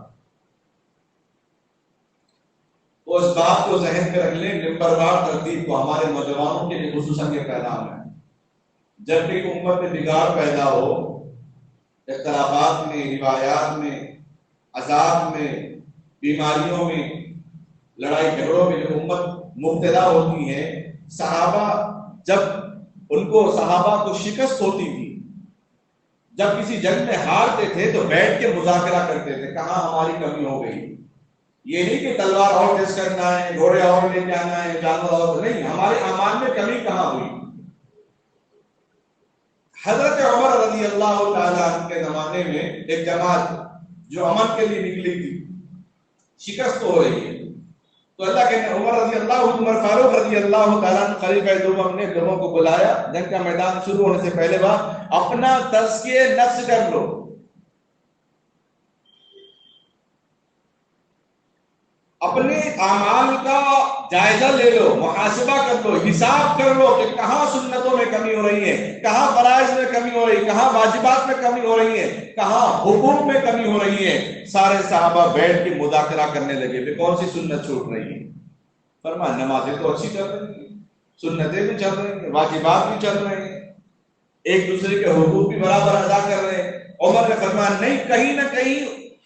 تو اس بات کو ذہن میں رکھ لیں. نمبروار ترتیب کو ہمارے نوجوانوں کے لیے خصوصاً یہ پیغام ہے. جب بھی امت میں بگاڑ پیدا ہو، اختلافات میں، روایات میں، عذاب میں، بیماریوں میں، لڑائی جھگڑوں میں جو امت مبتلا ہوتی ہے، صحابہ کو شکست ہوتی تھی، جب کسی جنگ میں ہارتے تھے تو بیٹھ کے مذاکرہ کرتے تھے کہاں ہماری کمی ہو گئی. یہ نہیں کہ تلوار اور تیز کرنا ہے، گھوڑے اور لے کے آنا ہے، جانور اور نہیں، ہمارے اعمال میں کمی کہاں ہوئی. حضرت عمر رضی اللہ تعالیٰ عنہ کے زمانے میں ایک جماعت جو امن کے لیے نکلی تھی، شکست ہو رہی ہے، تو اللہ کے عمر فاروق رضی اللہ تعالیٰ عنہ خلیفہ دوم نے لوگوں کو بلایا. جنگ کا میدان شروع ہونے سے پہلے بات اپنا تزکیہ نفس کر لو، اپنے اعمال کا جائزہ لے لو، محاسبہ کر لو، حساب کر لو کہ کہاں سنتوں میں کمی ہو رہی ہے، کہاں فرائض میں کمی ہو رہی ہے، کہاں واجبات میں کمی ہو رہی ہے، کہاں حقوق میں کمی ہو رہی ہے. سارے صحابہ بیٹھ کے مذاکرہ کرنے لگے کہ کون سی سنت چھوٹ رہی ہے. فرمایا نمازیں تو اچھی چل رہی ہیں، سنتیں بھی چل رہی ہیں، واجبات بھی چل رہے ہیں، ایک دوسرے کے حقوق بھی برابر ادا کر رہے ہیں. عمر نے فرمایا نہیں، کہیں نہ کہیں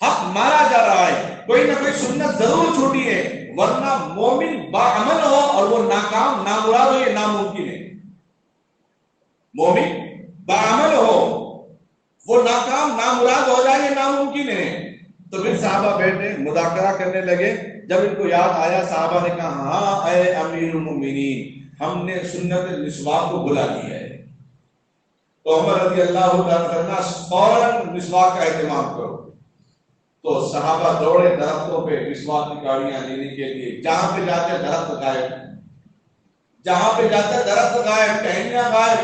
حق مارا جا رہا ہے، کوئی نہ کوئی سنت ضرور چھوٹی ہے، ورنہ مومن باعمل ہو اور وہ ناکام نامراد ہو یہ ناممکن ہے. مومن باعمل ہو وہ ناکام نامراد ہو جائے یہ ناممکن ہے. تو پھر صحابہ بیٹھے مذاکرہ کرنے لگے. جب ان کو یاد آیا صحابہ نے کہا ہاں اے امیر المومنین، ہم نے سنت مسواک کو بھلا دیا ہے. تو عمر رضی اللہ تعالیٰ فوراً مسواک کا اہتمام کرو. تو صحابہ دوڑے درختوں پہ مسواک کی کاڑیاں لینے کے لیے. جہاں پہ جاتے درخت غائب، جہاں پہ جاتے درخت غائب، ٹہنیاں غائب.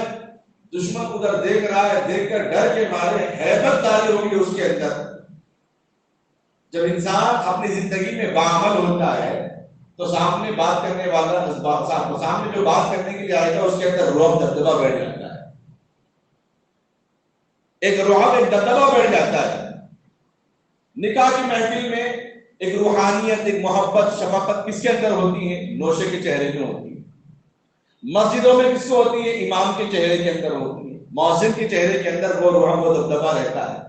دشمن ادھر دیکھ رہا ہے، دیکھ کر ڈر کے مارے ہیبت تاری ہوگی اس کے اندر. جب انسان اپنی زندگی میں باعمل ہوتا ہے تو سامنے بات کرنے والا سامنے جو بات کرنے کے لیے آئے گا اس کے اندر رعب دبدبہ بیٹھ جاتا ہے، ایک رعب ایک دبدبہ بیٹھ جاتا ہے. نکاح کی محفل میں ایک روحانیت، ایک محبت، شفقت کس کے اندر ہوتی ہے؟ نوشے کے چہرے میں ہوتی ہے. مسجدوں میں کس کو ہوتی ہے؟ امام کے چہرے کے اندر ہوتی ہے. مؤذن کے چہرے کے اندر وہ رعب و دبدبہ رہتا ہے.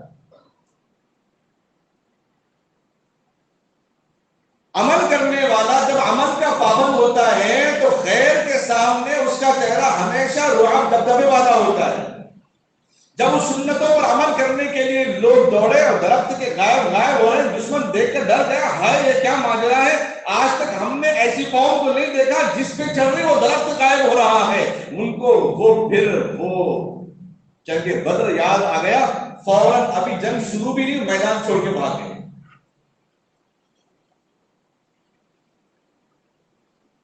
عمل کرنے والا جب عمل کا پابند ہوتا ہے تو خیر کے سامنے اس کا چہرہ ہمیشہ رعب دبدبے والا ہوتا ہے. جب اس سنتوں پر عمل کرنے کے لیے لوگ دوڑے اور درخت کے غائب ہو رہے ہیں، دشمن دیکھ کر ڈر گیا، ہائے یہ کیا ماجرا ہے، آج تک ہم نے ایسی قوم کو نہیں دیکھا جس پہ چل رہی وہ درخت غائب ہو رہا ہے. ان کو وہ جنگ بدر یاد آ گیا. فوراً ابھی جنگ شروع بھی نہیں، میدان چھوڑ کے بھاگ گئے.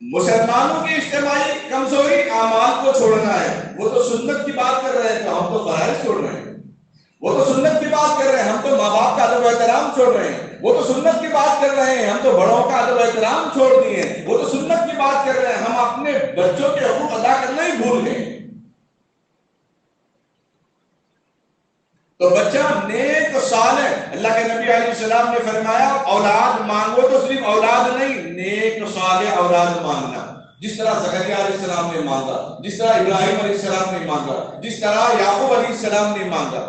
مسلمانوں کی اجتماعی کمزوری اعمال کو چھوڑنا ہے. وہ تو سنت کی بات کر رہے ہیں تو ہم تو فرائض چھوڑ رہے ہیں. وہ تو سنت کی بات کر رہے ہیں، ہم تو ماں باپ کا ادب و احترام چھوڑ رہے ہیں. وہ تو سنت کی بات کر رہے ہیں، ہم تو بڑوں کا ادب و احترام چھوڑ دیے. وہ تو سنت کی بات کر رہے ہیں، ہم اپنے بچوں کے حقوق ادا کرنا ہی بھول گئے. تو بچہ نیک صالح، اللہ کے نبی علیہ السلام نے فرمایا اولاد مانگو تو صرف اولاد نہیں، نیک صالح اولاد مانگنا. جس طرح زکریا علیہ السلام نے مانگا، جس طرح ابراہیم علیہ السلام نے مانگا، جس طرح یعقوب علیہ السلام نے مانگا.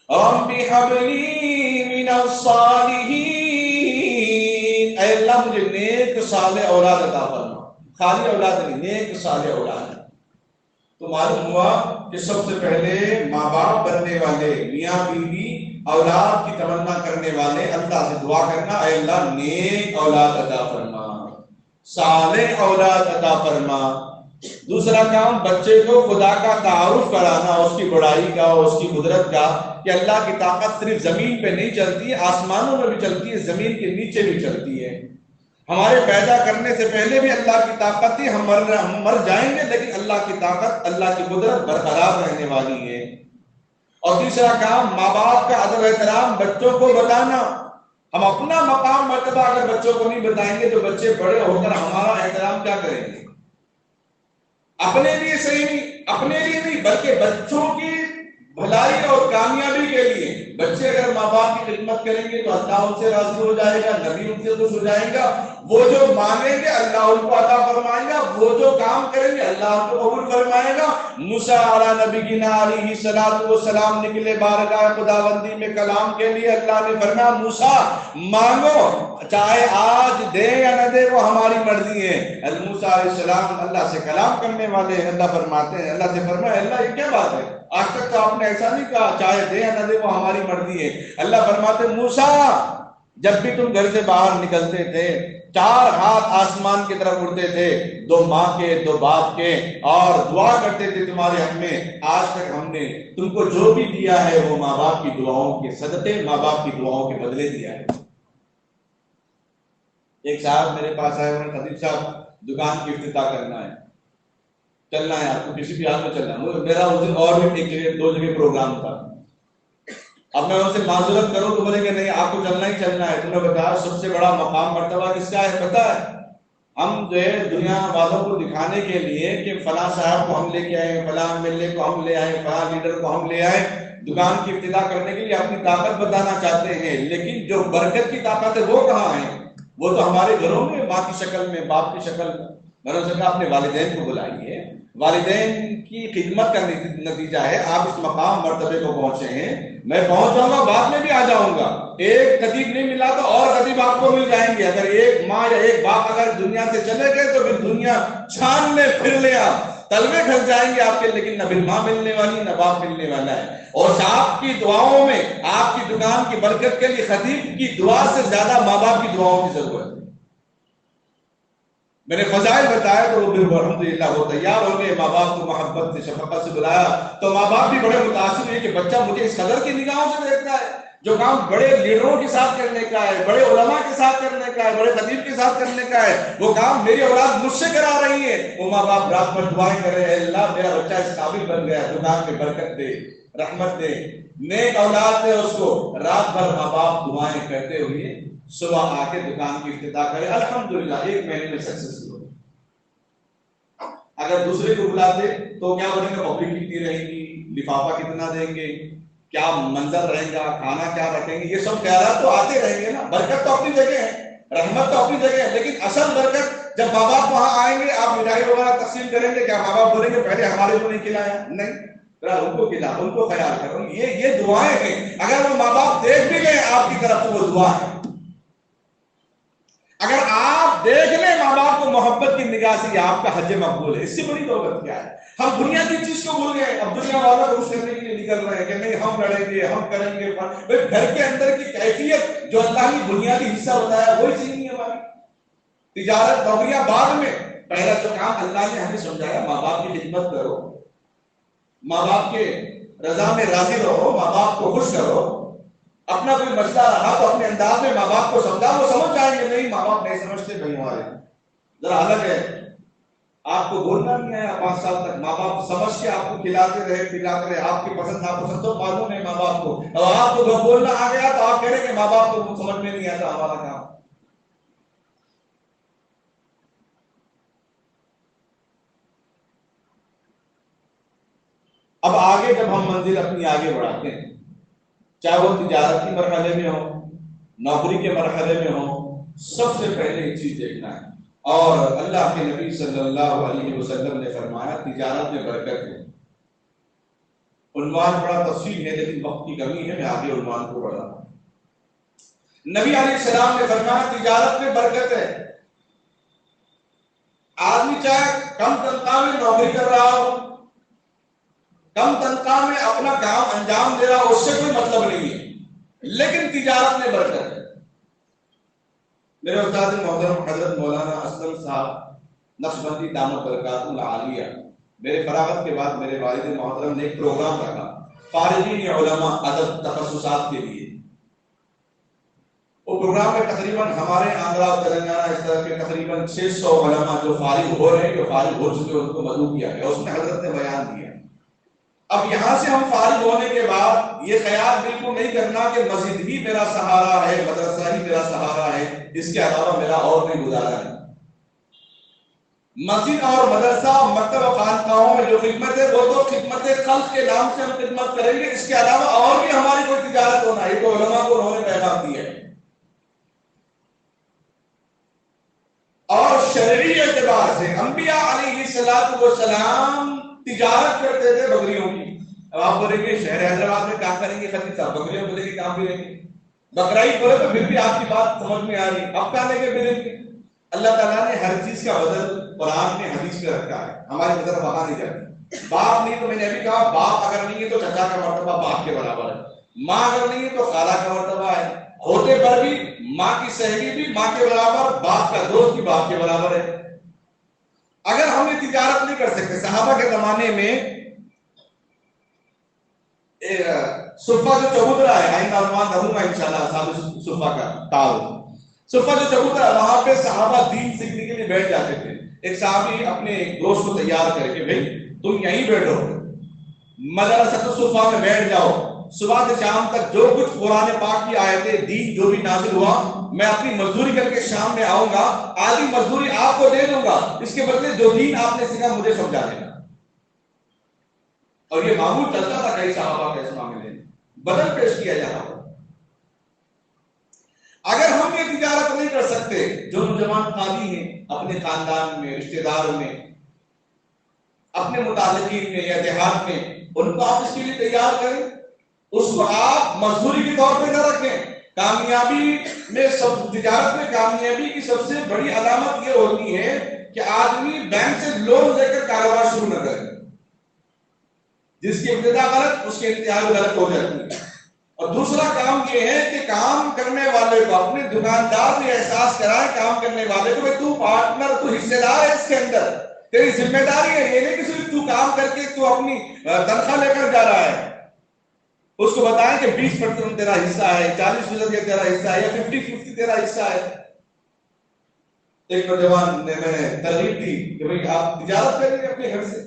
رب هب لي من الصالحين، اے اللہ مجھے نیک صالح اولاد عطا فرما. خالی اولاد نہیں، نیک صالح اولاد. تو معلوم ہوا کہ سب سے پہلے ماں باپ بننے والے، میاں بیوی اولاد کی تمنا کرنے والے اللہ سے دعا کرنا، اے اللہ نیک اولاد عطا فرما، صالح اولاد عطا فرما۔ دوسرا کام بچے کو خدا کا تعارف کرانا، اس کی بڑائی کا، اس کی قدرت کا، کہ اللہ کی طاقت صرف زمین پہ نہیں چلتی ہے، آسمانوں میں بھی چلتی ہے، زمین کے نیچے بھی چلتی ہے۔ ہمارے پیدا کرنے سے پہلے بھی اللہ کی طاقت تھی، ہم مر جائیں گے لیکن اللہ کی طاقت، اللہ کی قدرت برقرار رہنے والی ہے۔ اور تیسرا کام ماں باپ کا ادب احترام بچوں کو بتانا۔ ہم اپنا مقام مرتبہ اگر بچوں کو نہیں بتائیں گے تو بچے بڑے ہو کر ہمارا احترام کیا کریں گے؟ اپنے لیے صحیح نہیں، اپنے لیے نہیں بلکہ بچوں کی بھلائی اور کامیابی کے لیے۔ بچے اگر ماں باپ کی خدمت کریں گے تو اللہ ان سے راضی ہو جائے گا، نبی ان سے خوش ہو جائیں گا، وہ جو مانیں گے اللہ ان کو عطا فرمائے گا، وہ جو کام کریں گے اللہ ان کو قبول فرمائے گا۔ موسیٰ علیہ نبینا علیہ الصلوۃ والسلام نکلے بارگاہ خداوندی میں کلام کے لیے، اللہ نے فرمایا موسیٰ مانگو، چاہے آج دے یا نہ دے وہ ہماری مرضی ہے۔ موسیٰ علیہ السلام اللہ سے کلام کرنے والے ہیں، اللہ فرماتے ہیں، اللہ سے فرمایا اللہ یہ کیا بات ہے، آج تک تو آپ نے ایسا نہیں کہا چاہے دے یا نہ دے وہ ہماری مرضی ہے۔ اللہ فرماتے موسیٰ جب بھی تم گھر سے باہر نکلتے تھے 4 ہاتھ آسمان کی طرف اڑتے تھے، 2 ماں کے 2 باپ کے، اور دعا کرتے تھے تمہارے حق میں۔ آج تک ہم نے تم کو جو بھی دیا ہے وہ ماں باپ کی دعاؤں کے صدقے، ماں باپ کی دعاؤں کے بدلے دیا ہے۔ ایک صاحب میرے پاس آئے، انہوں نے خطیب صاحب دکان کی افتتاح کرنا ہے، چلنا ہے آپ کو کسی بھی حال میں چلنا ہے۔ میرا اس دن اور بھی 2 جگہ پروگرام تھا۔ اب میں ان سے معذرت کروں تو بولیں گے نہیں آپ کو چلنا ہی چلنا ہے۔ تم نے بتایا سب سے بڑا مقام مرتبہ کس کا ہے پتہ ہے؟ ہم جو ہے دنیا والوں کو دکھانے کے لیے کہ فلاں صاحب کو ہم لے کے آئے، فلاں MLA کو ہم لے آئے، فلاں لیڈر کو ہم لے آئے، دکان کی افتتاح کرنے کے لیے اپنی طاقت بتانا چاہتے ہیں، لیکن جو برکت کی طاقت ہے وہ کہاں ہے؟ وہ تو ہمارے گھروں میں ماں کی شکل میں، باپ کی شکل میں۔ میں نے کہا اپنے والدین کو بلائیے، والدین کی خدمت کا نتیجہ ہے آپ اس مقام مرتبے کو پہنچے ہیں۔ میں پہنچ جاؤں گا، بعد میں بھی آ جاؤں گا، ایک خطیب نہیں ملا تو اور خطیب آپ کو مل جائیں گے۔ اگر ایک ماں یا ایک باپ اگر دنیا سے چلے گئے تو پھر دنیا چھان لے پھر لے آپ تلوے کھل جائیں گے آپ کے، لیکن نہ پھر ماں ملنے والی نہ باپ ملنے والا ہے۔ اور آپ کی دعاؤں میں، آپ کی دکان کی برکت کے لیے خطیب کی دعا سے زیادہ ماں باپ کی دعاؤں کی ضرورت ہے۔ میں نے فضائل بتایا تو وہ پھر الحمدللہ وہ تیار ہو گئے، ماں باپ کو محبت سے شفقت سے بلایا تو ماں باپ بھی بڑے متاثر ہوئے کہ بچہ مجھے اس قدر کی نگاہوں سے دیکھتا ہے، جو کام بڑے لیڈروں کے ساتھ کرنے کا ہے، بڑے علماء کے ساتھ کرنے کا ہے، بڑے خطیب کے ساتھ کرنے کا ہے، وہ کام میری اولاد مجھ سے کرا رہی ہے۔ وہ ماں باپ رات بھر دعائیں کر رہے ہیں، اللہ میرا بچہ اس قابل بن گیا، دکان میں برکت دے، رحمت دے، نیک اولاد دے اس کو۔ رات بھر ماں باپ دعائیں کرتے ہوئے صبح آ کے دکان کی افتتاح کرے، الحمدللہ 1 مہینے میں سکسیسفل ہو۔ اگر دوسرے کو بلاتے تو کیا بنے گا، پبلک کتنی رہے گی، لفافہ کتنا دیں گے، کیا منظر رہے گا، کھانا کیا رکھیں گے، یہ سب خیالات تو آتے رہیں گے نا۔ برکت تو اپنی جگہ ہے، رحمت تو اپنی جگہ ہے، لیکن اصل برکت جب ماں باپ وہاں آئیں گے، آپ مٹھائی وغیرہ تقسیم کریں گے، کیا ماں باپ بولیں گے پہلے ہمارے کو نہیں کھلایا؟ نہیں، ان کو کھلا، ان کو خیال کرو، یہ دعائیں ہیں۔ اگر وہ ماں باپ دیکھ بھی گئے آپ کی طرف تو وہ دعا ہے۔ اگر آپ دیکھ لیں ماں باپ کو محبت کی نگاہ سے، یہ آپ کا حج مقبول ہے۔ اس سے بڑی دولت کیا ہے؟ ہم دنیا کی چیز کو بھول گئے، اب دنیا والوں کو خوش کرنے کے لیے نکل رہے ہیں کہ نہیں ہم لڑیں گے، ہم کریں گے۔ گھر کے اندر کی کیفیت جو اللہ کی بنیادی حصہ بتایا وہی چیز نہیں ہے ہماری۔ تجارت نوکریاں بعد میں، پہلا جو کام اللہ نے ہمیں سمجھایا ماں باپ کی خدمت کرو، ماں باپ کے رضا میں راضی رہو، ماں باپ کو خوش کرو۔ اپنا کوئی مسئلہ رہا تو اپنے انداز میں ماں باپ کو سمجھا، وہ سمجھ جائیں گے۔ نہیں ماں باپ نہیں سمجھتے بھائی ہمارے، ذرا الگ ہے، آپ کو بولنا نہیں آیا 5 سال تک، ماں باپ سمجھ کے آپ کو کھلاتے رہے پلاتے رہے، آپ کی پسند ناپسند تو معلوم ہے ماں باپ کو، اور آپ کو جب بولنا آ گیا تو آپ کہہ رہے کہ ماں باپ کو سمجھ میں نہیں آتا ہمارا کام۔ اب آگے جب ہم منزل اپنی آگے بڑھاتے ہیں، چاہے وہ تجارت کے مرحلے میں ہو، نوکری کے مرحلے میں ہو، سب سے پہلے ایک چیز دیکھنا ہے، اور اللہ کے نبی صلی اللہ علیہ وسلم نے فرمایا تجارت میں برکت ہے۔ عنوان بڑا تفصیل ہے لیکن وقت کی کمی ہے، میں آگے عنوان کو بڑھا رہا ہوں۔ نبی علیہ السلام نے فرمایا تجارت میں برکت ہے۔ آدمی چاہے کم تنخواہ میں نوکری کر رہا ہو، کم تنخواہ میں اپنا کام انجام دے رہا، اس سے کوئی مطلب نہیں ہے، لیکن تجارت میں برکت ہے۔ میرے استاد محترم حضرت مولانا اسلم صاحب نقشبندی دامت برکاتہ العالیہ، میرے فراغت کے بعد میرے والد محترم نے ایک پروگرام رکھا فارغین علماء ادب تخصصات کے لیے۔ وہ پروگرام میں تقریباً ہمارے آندھرا اور تلنگانہ اس طرح کے تقریباً 600 علماء جو فارغ ہو رہے ہیں، جو فارغ ہو چکے ان کو مدعو کیا گیا، اس میں حضرت نے بیان دیا۔ اب یہاں سے ہم فارغ ہونے کے بعد یہ خیال بالکل نہیں کرنا کہ مسجد ہی میرا سہارا ہے، مدرسہ ہی میرا سہارا ہے، اس کے علاوہ میرا اور کوئی گزارا ہے۔ مسجد اور مدرسہ مکتب و خانقاہوں میں جو خدمت ہے وہ تو خدمت خلق کے نام سے ہم خدمت کریں گے، اس کے علاوہ اور بھی ہماری کوئی تجارت ہونا ہے، تو علماء کو انہوں نے پیغام دیا ہے۔ اور شرعی اعتبار سے انبیاء علیہ السلام تجارت کرتے تھے بکریوں کی۔ اب آپ بولیں گے شہر حیدرآباد میں کام کریں گے خطیب صاحب، بکریوں کو لے کے کام بھی رہیں گے، بقرعید بولے تو پھر بھی آپ کی بات سمجھ میں آ رہی، اب کیا لے کے ملیں گے؟ اللہ تعالیٰ نے ہر چیز کا بدل قرآن میں حدیث میں رکھا ہے، ہماری نظر وہاں نہیں جاتی۔ باپ نہیں تو میں نے ابھی کہا باپ اگر نہیں ہے تو چچا کا مرتبہ باپ کے برابر ہے، ماں اگر نہیں ہے تو خالہ کا مرتبہ ہے، ہوتے پر بھی ماں کی سہیلی بھی ماں کے برابر، باپ کا دوست بھی باپ کے برابر ہے۔ اگر ہم یہ تجارت نہیں کر سکتے، صحابہ کے زمانے میں صفہ جو چبوترا ہے، آئندہ عنوان رہوں گا انشاءاللہ صاحب صفہ کا تعارف، صفہ جو چبوترا وہاں پہ صحابہ دین سیکھنے کے لیے بیٹھ جاتے تھے۔ ایک صحابی اپنے دوست کو تیار کر کے بھائی تم یہیں بیٹھو، مدرسۃ الصفہ میں بیٹھ جاؤ، صبح سے شام تک جو کچھ قرآن پاک کی آیتیں دین جو بھی نازل ہوا میں اپنی مزدوری کر کے شام میں آؤں گا، آدھی مزدوری آپ کو دے دوں گا، اس کے بدلے جو دین آپ نے سیکھا مجھے سمجھا دینا۔ اور یہ معمول چلتا تھا کئی صحابہ کے اس معاملے میں، بدل پیش کیا جا رہا۔ اگر ہم یہ تجارت نہیں کر سکتے، جو نوجوان قاضی ہیں اپنے خاندان میں، رشتہ دار میں، اپنے متعلقین میں یا دیہات میں، ان کو آپ اس کے لیے تیار کریں، اس کو آپ مزدوری کے طور پہ نہ رکھیں۔ کامیابی میں تجارت میں کامیابی کی سب سے بڑی علامت یہ ہوتی ہے کہ آدمی بینک سے لون لے کر کاروبار شروع نہ کرے، جس کی ابتدا غلط اس کے انتہا غلط ہو جاتی ہے۔ اور دوسرا کام یہ ہے کہ کام کرنے والے کو اپنے دکاندار میں احساس کرائے، کام کرنے والے کو تو پارٹنر، تو حصے دار ہے اس کے اندر، تیری ذمہ داری ہے، یہ نہیں کہ صرف تو کام کر کے تو اپنی تنخواہ لے کر جا رہا ہے۔ اس کو بتائیں کہ 20% تیرا حصہ ہے، 40% یہ تیرا حصہ ہے، یا 50-50 تیرا حصہ ہے۔ ایک نوجوان نے میں نے ترغیب دی کہ بھئی آپ تجارت کریں گے اپنے گھر سے،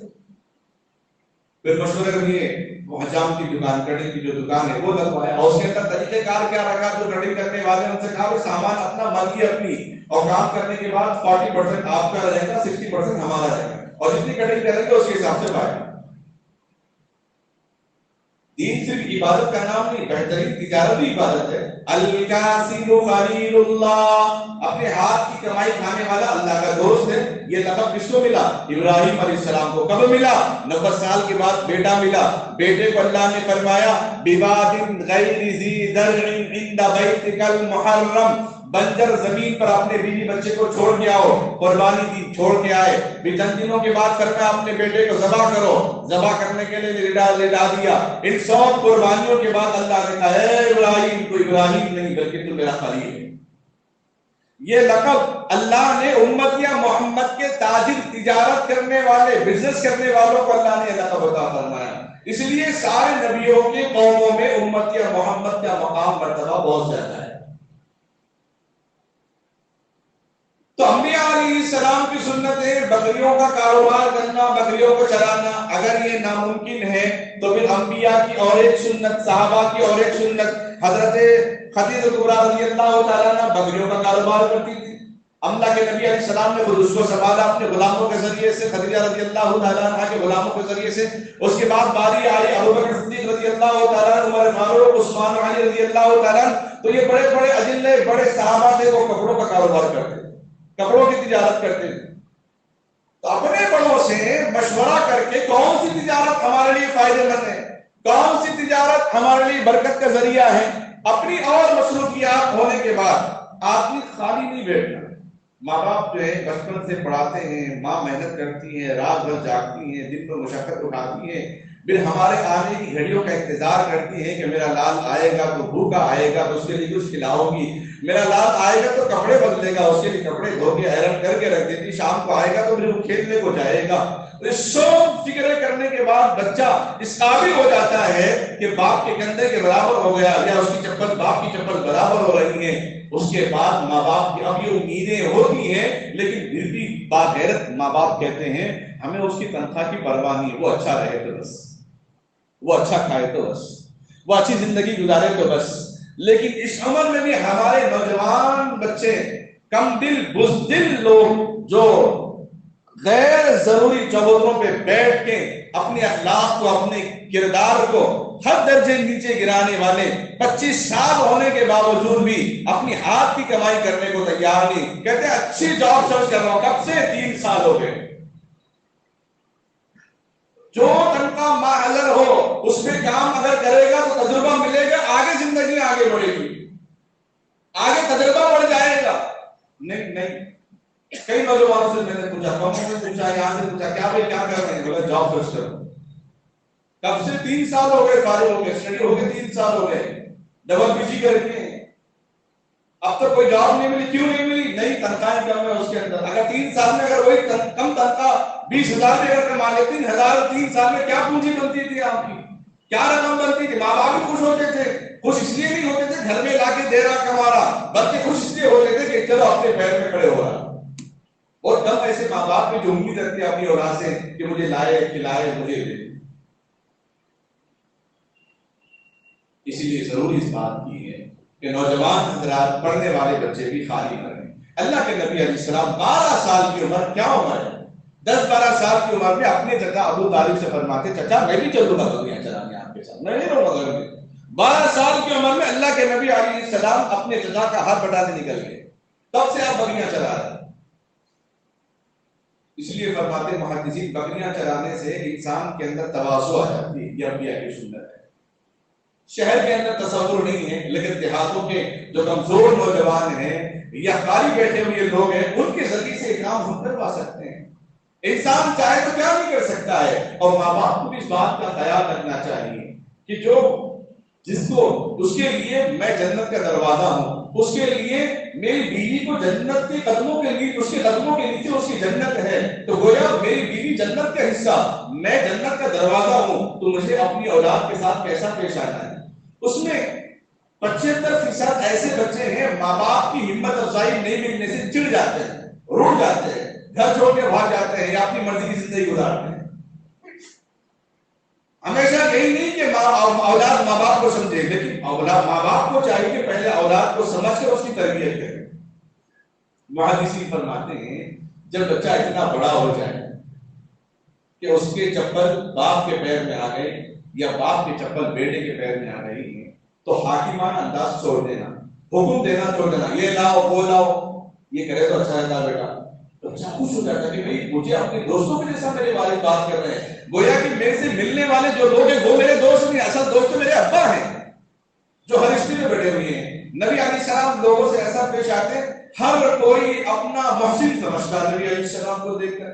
پھر مشورے کریے وہ حجام کی دکان، کٹنگ کی جو دکان ہے وہ لگوایا، اور اس کے اندر طریقہ کار کیا رکھا، جو کٹنگ کرنے والے ان سے کہا وہ سامان اپنا ملکی اپنی، اور کام کرنے کے بعد 40% آپ کا رہے گا، 60% ہمارا رہے گا، اور جتنی کٹنگ کریں گے اس کے حساب سے پائے گا۔ دین صرف عبادت کا نام نہیں، بہترین تجارت بھی عبادت ہے۔ الکاسب خلیل اللہ، اپنے ہاتھ کی کمائی کھانے والا اللہ کا دوست ہے۔ یہ لقب کس کو ملا؟ ابراہیم علیہ السلام کو۔ کب ملا؟ 90 سال کے بعد بیٹا ملا۔ بیٹے کو اللہ نے فرمایا بواد غیر ذی زرع عند بیتک المحرم، بنجر زمین پر اپنے بیوی بچے کو چھوڑ کے آؤ، قربانی دی، چھوڑ کے آئے، بھی چند دنوں کے بعد فرمایا اپنے بیٹے کو ذبح کرو، ذبح کرنے کے لیے لدا دیا۔ ان 100 قربانیوں کے بعد اللہ نے کہا اے ابراہیم، تو ابراہیم نہیں بلکہ تو میرا خلیل ہے۔ یہ لقب اللہ نے امتیہ محمد کے تاجر، تجارت کرنے والے، بزنس کرنے والوں کو اللہ نے لقب عطا فرمایا۔ اس لیے سارے نبیوں کے قوموں میں امتیہ محمد کا مقام مرتبہ بہت زیادہ ہے۔ تو انبیاء علیہ السلام کی سنتیں بکریوں کا کاروبار کرنا، بکریوں کو چرانا، اگر یہ ناممکن ہے تو پھر انبیاء کی اور ایک سنت، صحابہ کی اور ایک سنت، حضرت خدیجہ کبریٰ رضی اللہ تعالیٰ عنہ بکریوں کا کاروبار کرتی تھی۔ اللہ کے نبی علیہ السلام نے خود اس کو سنبھالا اپنے غلاموں کے ذریعے سے، خدیجہ رضی اللہ تعالیٰ عنہ کے غلاموں کے ذریعے سے۔ اس کے بعد باری آئی ابوبکر صدیق رضی اللہ تعالیٰ عنہ، عمر فاروق، عثمان علی رضی اللہ تعالیٰ عنہ، تو یہ بڑے بڑے اجلے، بڑے صحابہ تھے، وہ کپڑوں کا کاروبار کرتے تھے، کپڑوں کی تجارت کرتے تھے۔ تو اپنے بڑوں سے مشورہ کر کے کون سی تجارت ہمارے لیے فائدے مند ہے، کون سی تجارت ہمارے لیے برکت کا ذریعہ ہے، اپنی اور مصروفیات ہونے کے بعد آدمی خالی نہیں بیٹھنا۔ ماں باپ جو ہے بچپن سے پڑھاتے ہیں، ماں محنت کرتی ہیں، رات بھر جاگتی ہیں، دن میں مشقت اٹھاتی ہیں، پھر ہمارے آنے کی گھڑیوں کا انتظار کرتی ہیں کہ میرا لال آئے گا تو بھوکا آئے گا تو اس کے لیے کچھ کھلاؤں گی، میرا لال آئے گا تو کپڑے بدلے گا، اس کے لیے کپڑے دھو کے آئرن کر کے رکھ دیتی، شام کو آئے گا تو پھر وہ کھیلنے کو جائے گا۔ سب فکریں کرنے کے بعد بچہ اس قابل ہو جاتا ہے کہ باپ کے کندھے کے برابر ہو گیا، یا اس کی چپل باپ کی چپل برابر ہو رہی ہے۔ اس کے بعد ماں باپ کی اب یہ امیدیں ہوتی ہیں، لیکن پھر بھی باغیرت ماں باپ کہتے ہیں ہمیں اس کی تنخواہ کی پرواہ نہیں، وہ اچھا رہے تو بس، وہ اچھا کھائے تو بس، وہ اچھی زندگی گزارے تو بس۔ لیکن اس عمر میں بھی ہمارے نوجوان بچے کم دل بزدل لوگ جو غیر ضروری چبوتروں پہ بیٹھ کے اپنے اخلاق کو، اپنے کردار کو ہر درجے نیچے گرانے والے 25 سال ہونے کے باوجود بھی اپنی ہاتھ کی کمائی کرنے کو تیار نہیں، کہتے ہیں اچھی جاب سرچ کر رہا ہوں، کب سے 3 سال ہو گئے۔ جو تنخواہ معلل ہو اس میں کام اگر کرے گا تو تجربہ ملے گا، آگے زندگی آگے بڑھے گی، آگے تجربہ بڑھ جائے گا۔ نہیں کئی نوجوانوں سے میں نے پوچھا، کموں میں پوچھا، یہاں سے پوچھا کیا بھائی کیا کر رہے ہیں، بولا جاب سرچ کرو۔ کب سے 3 سال ہو گئے فارغ ہو گئے، اسٹڈی ہو گئے 3 سال ہو گئے، ڈبل پی جی کر کے اب تک کوئی جاب نہیں ملی۔ کیوں نہیں ملی؟ نئی تنخواہیں کم ہے اس کے اندر۔ اگر 3 سال میں اگر وہی کم تنخواہ 20,000 میں اگر کما لیتے 3,000 3 سال میں کیا پونجی بنتی تھی آپ کی، کیا رقم بنتی تھی؟ ماں باپ بھی خوش ہوتے تھے، خوش اس لیے نہیں ہوتے تھے گھر میں لا کے دے رہا کما رہا، بلکہ خوش اس لیے ہوتے تھے کہ چلو اپنے پیر میں کھڑے ہو رہا۔ اور کم ایسے ماں باپ کی جو امید رکھتے ہیں اپنی اولاد سے کہ مجھے لائے کھلائے مجھے دے۔ اسی لیے ضروری اس بات کی ہے کہ نوجوان حضرات پڑھنے والے بچے بھی خالی نہ رہیں۔ اللہ کے نبی علیہ السلام 12 سال کی عمر، کیا عمر ہے، 10-12 سال کی عمر میں اپنے چچا ابو طالب سے فرماتے چچا میں بھی چلوں گا دنیا چلانے آپ کے ساتھ، میں نہیں رہوں گا گھر میں۔ 12 سال کی عمر میں اللہ کے نبی علیہ السلام اپنے چچا کا ہاتھ بٹانے نکل گئے، تب سے آپ بکریاں چلا رہے ہیں۔ اس لیے فرماتے محدثین بکریاں چرانے سے انسان کے اندر تواضع آ جاتی ہے، یہ انبیاء کی سنت ہے۔ شہر کے اندر تصور نہیں ہے، لیکن دیہاتوں کے جو کمزور نوجوان ہیں یا خالی بیٹھے ہوئے لوگ ہیں ان کے ذریعے سے کام ہم کروا سکتے ہیں۔ انسان چاہے تو کیا نہیں کر سکتا ہے، اور ماں باپ کو بھی اس بات کا خیال رکھنا چاہیے کہ جو جس کو اس کے لیے میں جنت کا دروازہ ہوں، اس کے لیے میری بیوی کو جنت کے قدموں کے لیے، اس کے قدموں کے نیچے اس کی جنت ہے، تو گویا میری بیوی جنت کا حصہ، میں جنت کا دروازہ ہوں، تو مجھے اپنی اولاد کے ساتھ کیسا پیش آنا ہے۔ اس میں 75% ایسے بچے ہیں ماں باپ کی ہمت افزائی نہیں ملنے سے چڑ جاتے ہیں، روٹ جاتے ہیں، گھر چھوڑ کے بھاگ جاتے ہیں یا اپنی مرضی کی زندگی گزارتے ہیں۔ ہمیشہ یہی نہیں کہ اولاد ماں باپ کو سمجھے، لیکن اولاد ماں باپ کو چاہیے کہ پہلے اولاد کو سمجھ کر اس کی تربیت کرے۔ محدثین فرماتے ہیں جب بچہ اتنا بڑا ہو جائے کہ اس کے چپل باپ کے پیر میں آ گئے یا باپ کی چپل بیٹے کے پیر میں آ گئی ہے، تو حاکمانہ انداز چھوڑ دینا، حکم دینا چھوڑ دینا، یہ لاؤ وہ لاؤ، یہ کرے تو اچھا رہتا بیٹا۔ تو بچہ خوش ہو جاتا کہ بھائی مجھے اپنے دوستوں کے جیسا میرے والد بات کر رہے ہیں، گویا کہ میرے سے ملنے والے جو لوگ ہیں وہ میرے دوست نہیں، اصل دوست تو میرے ابا ہیں جو ہر رشتے میں بیٹھے ہوئے ہیں۔ نبی علیہ السلام لوگوں سے ایسا پیش آتے، ہر کوئی اپنا محسن سمجھتا نبی علیہ السلام کو دیکھ کر۔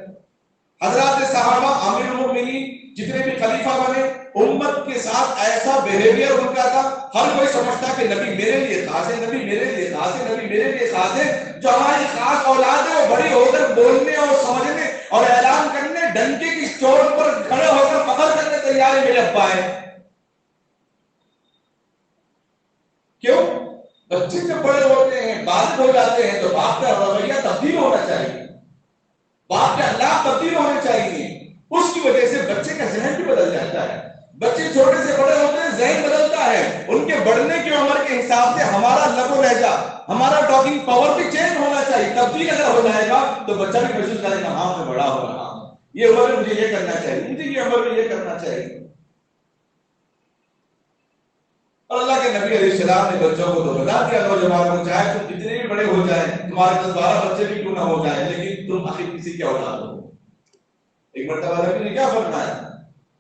حضرات صحابہ امیر المؤمنین جتنے بھی خلیفہ بنے، امت کے ساتھ ایسا بیہیویئر ان کا تھا، ہر کوئی سمجھتا کہ نبی میرے لیے خاص ہے، نبی میرے لیے خاص ہے، نبی میرے لیے خاص ہے۔ جو ہماری خاص اولاد ہے وہ بڑی ہو کر بولنے اور سمجھنے اور اعلان کرنے، ڈنکے کی چوٹ پر کھڑے ہو کر فخر کرنے تیار ہے، میرے ابا ہے۔ کیوں؟ بچے جب بڑے ہوتے ہیں، بالغ ہو جاتے ہیں، تو باپ کا رویہ تبدیل ہونا چاہیے، باپ کے اخلاق تبدیل ہونے چاہیے۔ اس کی وجہ سے بچے کا ذہن بھی بدل جاتا ہے۔ بچے چھوٹے سے بڑے ہوتے ہیں، ذہن بدلتا ہے، ان کے بڑھنے کی عمر کے حساب سے ہمارا لب و لہجہ، ہمارا ٹاکنگ پاور بھی چینج ہونا چاہیے۔ تبدیل اگر ہو جائے گا تو بچہ بھی محسوس کرے گا ہاں میں بڑا ہو رہا ہوں، یہ عمر میں مجھے یہ کرنا چاہیے، مجھے یہ عمر میں یہ کرنا چاہیے۔ اور اللہ کے نبی علیہ السلام نے بچوں کو تو بتا دیا، نوجوانوں کو چاہے تم جتنے بھی بڑے ہو جائیں، تمہارے 10-12 بچے بھی کیوں نہ ہو جائیں، لیکن تم آخر کسی کے اولاد ہو۔ ایک مرتبہ نبی نے کیا فرمایا؟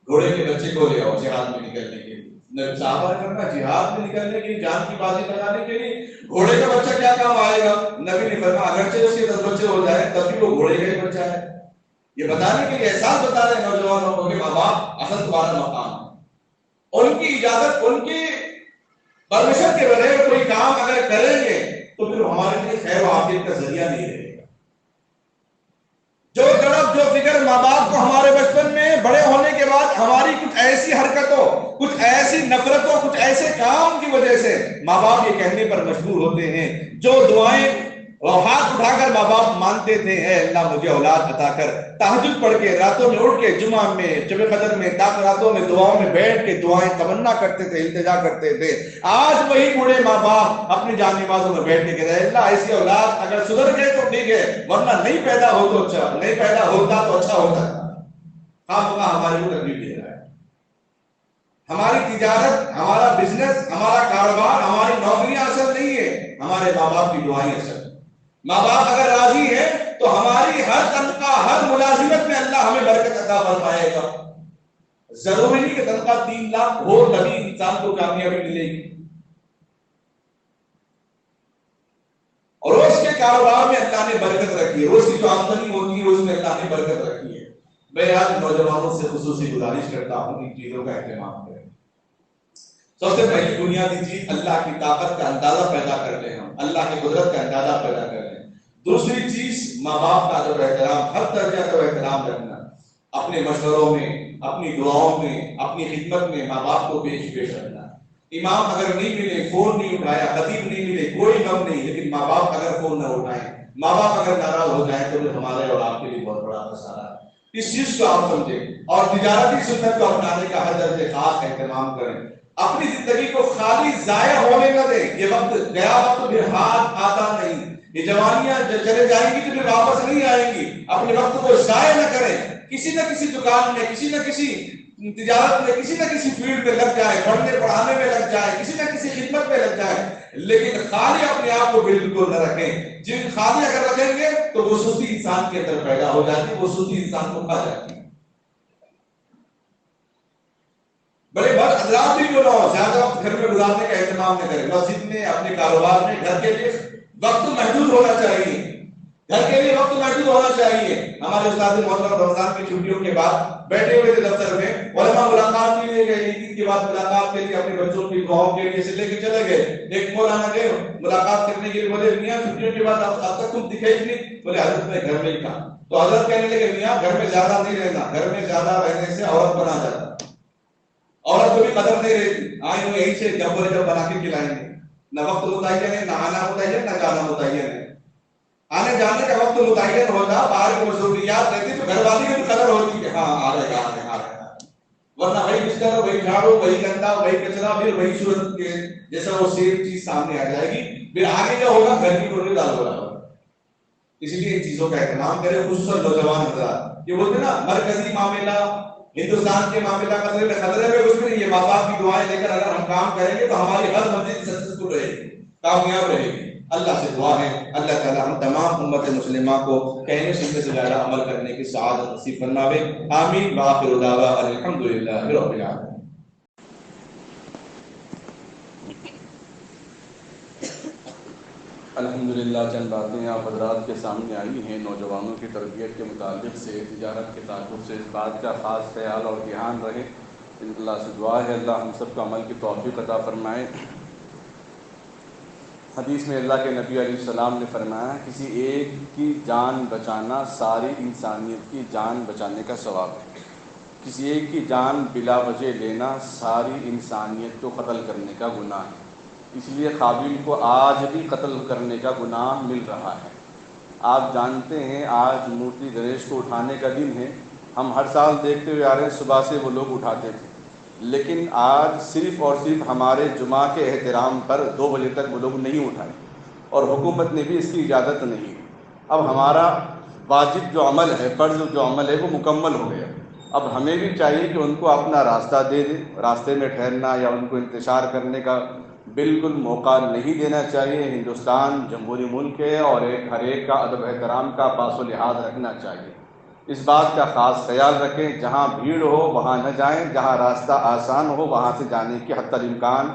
گھوڑے کے بچے کو لے آؤ جہاد میں نکلنے کے لیے۔ صحابہ نے فرمایا جہاد میں نکلنے کے لیے، جان کی بازی لگانے کے لیے گھوڑے کا بچہ کیا کام آئے گا؟ نبی نے فرمایا اگرچہ اس کے 10 بچے ہو جائیں تب بھی وہ گھوڑے کا ہی بچہ ہے۔ یہ بتانے کے لیے احساس بتا رہے ہیں نوجوانوں کو کہ ماں باپ اصل تمہارا مقام ہے، ان کی اجازت، ان کی پرمیشن کے بغیر کوئی کام اگر کریں گے تو پھر ہمارے لیے خیر و عافیت کا ذریعہ نہیں رہے گا۔ جو تڑپ جو فکر ماں باپ کو ہمارے بچپن میں بڑے ہونے کے بعد ہماری کچھ ایسی حرکتوں، کچھ ایسی نفرتوں، کچھ ایسے کام کی وجہ سے ماں باپ یہ کہنے پر مجبور ہوتے ہیں، جو دعائیں اور ہاتھ اٹھا کر ماں باپ مانتے تھے، اے اللہ مجھے اولاد عطا کر، تہجد پڑھ کے راتوں میں اٹھ کے جمعہ میں، شب قدر میں، راتوں میں دعاؤں میں بیٹھ کے دعائیں تمنا کرتے تھے، التجا کرتے تھے، آج وہی بوڑھے ماں باپ اپنی جان نمازوں میں بیٹھ کے کہتے ہیں اللہ ایسی اولاد اگر سدھر گئے تو ٹھیک ہے، ورنہ نہیں پیدا ہو تو اچھا، نہیں پیدا ہوتا تو اچھا ہوتا۔ خواہ خواہ ہماری کو تکلیف دے رہا ہے، ہماری تجارت، ہمارا بزنس، ہمارا کاروبار، ہماری نوکریاں اصل نہیں ہے، ہمارے ماں باپ کی دعائیں اصل۔ ماں باپ اگر راضی ہیں تو ہماری ہر تنخواہ، ہر ملازمت میں اللہ ہمیں برکت عطا فرمائے گا۔ ضروری نہیں کہ تنخواہ 3 لاکھ ہو تبھی انسان کو کامیابی ملے گی، اور روز کے کاروبار میں اللہ نے برکت رکھی ہے، روز کی جو آمدنی ہوتی ہے اس میں اللہ نے برکت رکھی ہے۔ میں آج نوجوانوں سے خصوصی گزارش کرتا ہوں ان چیزوں کا اہتمام کریں۔ سب سے پہلی بنیادی چیز اللہ کی طاقت کا اندازہ پیدا کر لیں، ہم اللہ کی قدرت کا اندازہ پیدا کر لیں۔ دوسری چیز ماں باپ کا جو احترام، ہر درجہ کا احترام رکھنا، اپنے مشوروں میں، اپنی دعاؤں میں، اپنی خدمت میں ماں باپ کو پیش رکھنا۔ امام اگر نہیں ملے، فون نہیں اٹھایا، خطیب نہیں ملے، کوئی غم نہیں، لیکن ماں باپ اگر فون نہ اٹھائیں، ماں باپ اگر ناراض ہو جائیں تو پھر ہمارے اور آپ کے لیے بہت بڑا خسارہ ہے۔ اس چیز کو آپ سمجھیں اور تجارتی سنت کو اپنانے کا ہر درجے خاص اہتمام کریں۔ اپنی زندگی کو خالی ضائع ہونے نہ دیں، یہ وقت گیا وقت پھر ہاتھ آتا نہیں، یہ جوانیاں چلے جائیں گی تو پھر واپس نہیں آئیں گی۔ اپنے وقت کو ضائع نہ کریں، کسی نہ کسی دکان میں، کسی نہ کسی تجارت میں، کسی نہ کسی فیلڈ میں لگ جائے، پڑھنے پڑھانے میں لگ جائے، کسی نہ کسی خدمت میں لگ جائے، لیکن خالی اپنے آپ کو بالکل نہ رکھیں۔ جن خالی اگر رکھیں گے تو وہ سستی انسان کے اندر پیدا ہو جاتی ہے، وہ سستی انسان کو کھا جاتی ہے۔ بڑے بد حضرات بھی جو نہ ہو، زیادہ وقت گھر میں گزارنے کا اہتمام نہ کریں، مسجد میں، اپنے کاروبار میں، گھر کے لیے وقت محدود ہونا چاہیے، گھر کے لیے وقت محدود ہونا چاہیے۔ ہمارے استاد محترم رمضان کی چھٹیوں کے بعد بیٹھے ہوئے تھے دفتر میں، علماء ملاقات کے لیے گئے، عید کے بعد ملاقات کے لیے اپنے بچوں کی دعاؤں کے لیے سے لے کے چلے گئے۔ ایک مولانا گئے ملاقات کرنے کے لیے، بولے میاں چھٹیوں کے بعد اب تک تم دکھے ہی نہیں؟ بولے حضرت میں گھر میں ہی تھا۔ تو حضرت کہنے لگے میاں گھر میں زیادہ نہیں رہنا، گھر میں زیادہ رہنے سے عورت بنا جاتا، عورت کو بھی قدر نہیں رہتی، آئیں وہ یہیں سے جب بولے جب بنا کے کھلائیں گے، نہ وقت متعین ہے، نہ آنا متعین، نہ جانا متعین ہے۔ آنے جانے کا وقت متعین ہوتا، باہر کی مصروفیات رہتی تو گھر والی کی بھی قدر ہوتی کہ ہاں آ رہے آ رہے آ رہے، ورنہ وہی بستر، وہی جھاڑو، وہی گندا، وہی کچرا، پھر وہی صورت کے جیسا وہ سیم چیز سامنے آ جائے گی، پھر آگے کیا ہوگا؟ گھر کی ٹوٹل دال ہو رہا ہوگا۔ اس لیے ان چیزوں کا اہتمام کریں، خصوصاً نوجوان حضرات۔ یہ بولتے نا مرکزی معاملہ، ہندوستان کے معاملہ خطرے میں کچھ نہیں، یہ ماں باپ کی دعائیں لے کر اگر ہم کام کریں گے تو ہماری ہر منزل سکسیسفل رہے گی، کامیاب رہے گی۔ اللہ سے دعا ہے اللہ تعالیٰ ہم تمام امت مسلمہ کو کہنے سننے سے زیادہ عمل کرنے کی سعادت نصیب فرماوے، آمین۔ وآخر دعوانا الحمدللہ رب العالمین۔ الحمدللہ چند باتیں آپ حضرات کے سامنے آئی ہیں نوجوانوں کی تربیت کے متعلق سے، تجارت کے تعلق سے، اس بات کا خاص خیال اور دھیان رہے۔ اللہ سے دعا ہے اللہ ہم سب کو عمل کی توفیق عطا فرمائے۔ حدیث میں اللہ کے نبی علیہ السلام نے فرمایا کسی ایک کی جان بچانا ساری انسانیت کی جان بچانے کا ثواب ہے، کسی ایک کی جان بلا وجہ لینا ساری انسانیت کو قتل کرنے کا گناہ ہے۔ اس لیے قابیل کو آج بھی قتل کرنے کا گناہ مل رہا ہے۔ آپ جانتے ہیں آج مورتی گنیش کو اٹھانے کا دن ہے، ہم ہر سال دیکھتے ہوئے آ رہے ہیں صبح سے وہ لوگ اٹھاتے تھے، لیکن آج صرف اور صرف ہمارے جمعہ کے احترام پر 2 بجے تک وہ لوگ نہیں اٹھائے، اور حکومت نے بھی اس کی اجازت نہیں دی۔ اب ہمارا واجب جو عمل ہے، فرض جو عمل ہے وہ مکمل ہو گیا، اب ہمیں بھی چاہیے کہ ان کو اپنا راستہ دے دیں، راستے میں ٹھہرنا یا ان کو انتشار کرنے کا بالکل موقع نہیں دینا چاہیے۔ ہندوستان جمہوری ملک ہے اور ہر ایک کا ادب احترام کا پاس و لحاظ رکھنا چاہیے۔ اس بات کا خاص خیال رکھیں جہاں بھیڑ ہو وہاں نہ جائیں، جہاں راستہ آسان ہو وہاں سے جانے کی حتی الامکان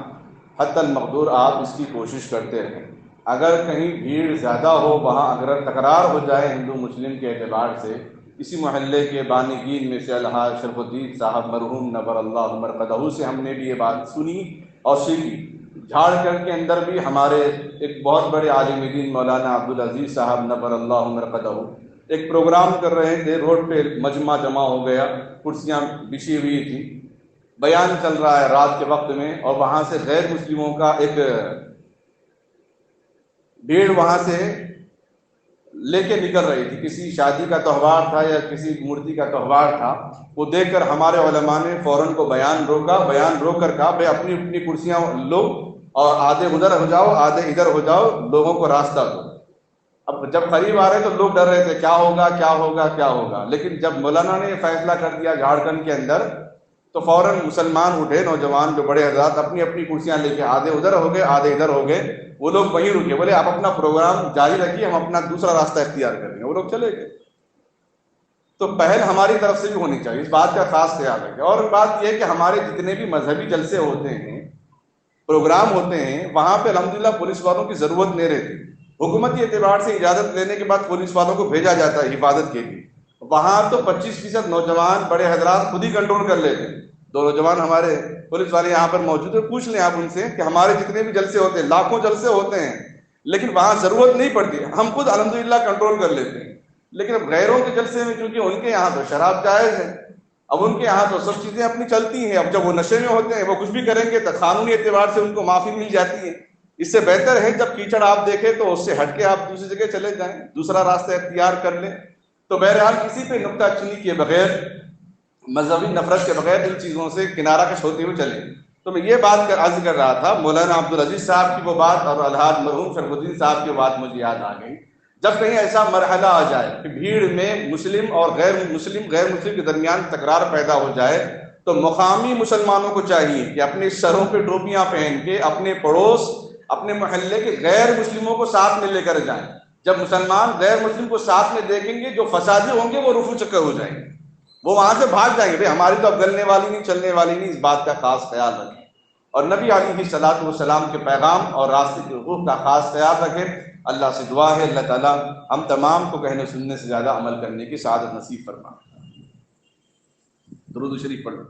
حتی المقدور آپ اس کی کوشش کرتے رہیں۔ اگر کہیں بھیڑ زیادہ ہو، وہاں اگر تکرار ہو جائے ہندو مسلم کے اعتبار سے، اسی محلے کے بانگین میں سے الحاج شرف الدین صاحب مرحوم نور اللہ مرقدہ سے ہم نے بھی یہ بات سنی اور سیکھی۔ جھارکھنڈ کے اندر بھی ہمارے ایک بہت بڑے عالم دین مولانا عبدالعزیز صاحب نور اللہ مرقدہ ایک پروگرام کر رہے تھے، روڈ پہ مجمع جمع ہو گیا، کرسیاں بچھی ہوئی تھی، بیان چل رہا ہے رات کے وقت میں، اور وہاں سے غیر مسلموں کا ایک بھیڑ وہاں سے لے کے نکل رہی تھی، کسی شادی کا تہوار تھا یا کسی مورتی کا تہوار تھا۔ وہ دیکھ کر ہمارے علماء نے فوراً کو بیان روک کر کہا بھائی اپنی اپنی کرسیاں لو اور آدھے ادھر ہو جاؤ آدھے ادھر ہو جاؤ، لوگوں کو راستہ دو۔ اب جب قریب آ رہے تو لوگ ڈر رہے تھے کیا ہوگا کیا ہوگا کیا ہوگا، لیکن جب مولانا نے یہ فیصلہ کر دیا جھارکھنڈ کے اندر تو فوراً مسلمان اٹھے، نوجوان جو بڑے حضرات اپنی اپنی کرسیاں لے کے آدھے ادھر ہو گئے آدھے ادھر ہو گئے، وہ لوگ وہیں رکے، بولے آپ اپنا پروگرام جاری رکھیے ہم اپنا دوسرا راستہ اختیار کریں گے، وہ لوگ چلے گئے۔ تو پہل ہماری طرف سے بھی ہونی چاہیے، اس بات کا خاص خیال رکھیں۔ اور بات یہ ہے کہ ہمارے جتنے بھی مذہبی جلسے ہوتے ہیں پروگرام ہوتے ہیں وہاں پہ الحمدللہ پولیس والوں کی ضرورت نہیں رہتی، حکومتی اعتبار سے اجازت لینے کے بعد پولیس والوں کو بھیجا جاتا ہے حفاظت کے لیے، وہاں تو 25% نوجوان بڑے حضرات خود ہی کنٹرول کر لیتے ہیں۔ دو نوجوان ہمارے پولیس والے یہاں پر موجود ہیں، پوچھ لیں آپ ان سے کہ ہمارے جتنے بھی جلسے ہوتے ہیں لاکھوں جلسے ہوتے ہیں لیکن وہاں ضرورت نہیں پڑتی، ہم خود الحمدللہ کنٹرول کر لیتے ہیں۔ لیکن اب غیروں کے جلسے میں چونکہ ان کے یہاں تو شراب جائز ہے، اب ان کے یہاں تو سب چیزیں اپنی چلتی ہیں، اب جب وہ نشے میں ہوتے ہیں وہ کچھ بھی کریں گے تو قانونی اعتبار سے ان کو معافی مل جاتی ہے۔ اس سے بہتر ہے جب کیچڑ آپ دیکھیں تو اس سے ہٹ کے آپ دوسری جگہ چلے جائیں، دوسرا راستہ اختیار کر لیں۔ تو بہرحال کسی پہ نکتہ چینی کے بغیر، مذہبی نفرت کے بغیر ان چیزوں سے کنارہ کش ہوتے ہوئے چلیں۔ تو میں یہ بات عرض کر رہا تھا، مولانا عبدالعزیز صاحب کی وہ بات اور الحاج مرحوم شرف الدین صاحب کی بات مجھے یاد آ گئی۔ جب کہیں ایسا مرحلہ آ جائے کہ بھیڑ میں مسلم اور غیر مسلم کے درمیان تکرار پیدا ہو جائے تو مقامی مسلمانوں کو چاہیے کہ اپنے سروں پہ ٹوپیاں پہن کے اپنے پڑوس اپنے محلے کے غیر مسلموں کو ساتھ میں لے کر جائیں۔ جب مسلمان غیر مسلم کو ساتھ میں دیکھیں گے جو فسادی ہوں گے وہ رفو چکر ہو جائیں گے، وہ وہاں سے بھاگ جائیں گے، بھائی ہماری تو اب گلنے والی نہیں چلنے والی نہیں۔ اس بات کا خاص خیال رکھیں اور نبی علیہ الصلوۃ والسلام کے پیغام اور راستے کے حقوق کا خاص خیال رکھیں۔ اللہ سے دعا ہے اللہ تعالیٰ ہم تمام کو کہنے سننے سے زیادہ عمل کرنے کی سعادت نصیب فرمائے۔ درود شریف پڑھیں۔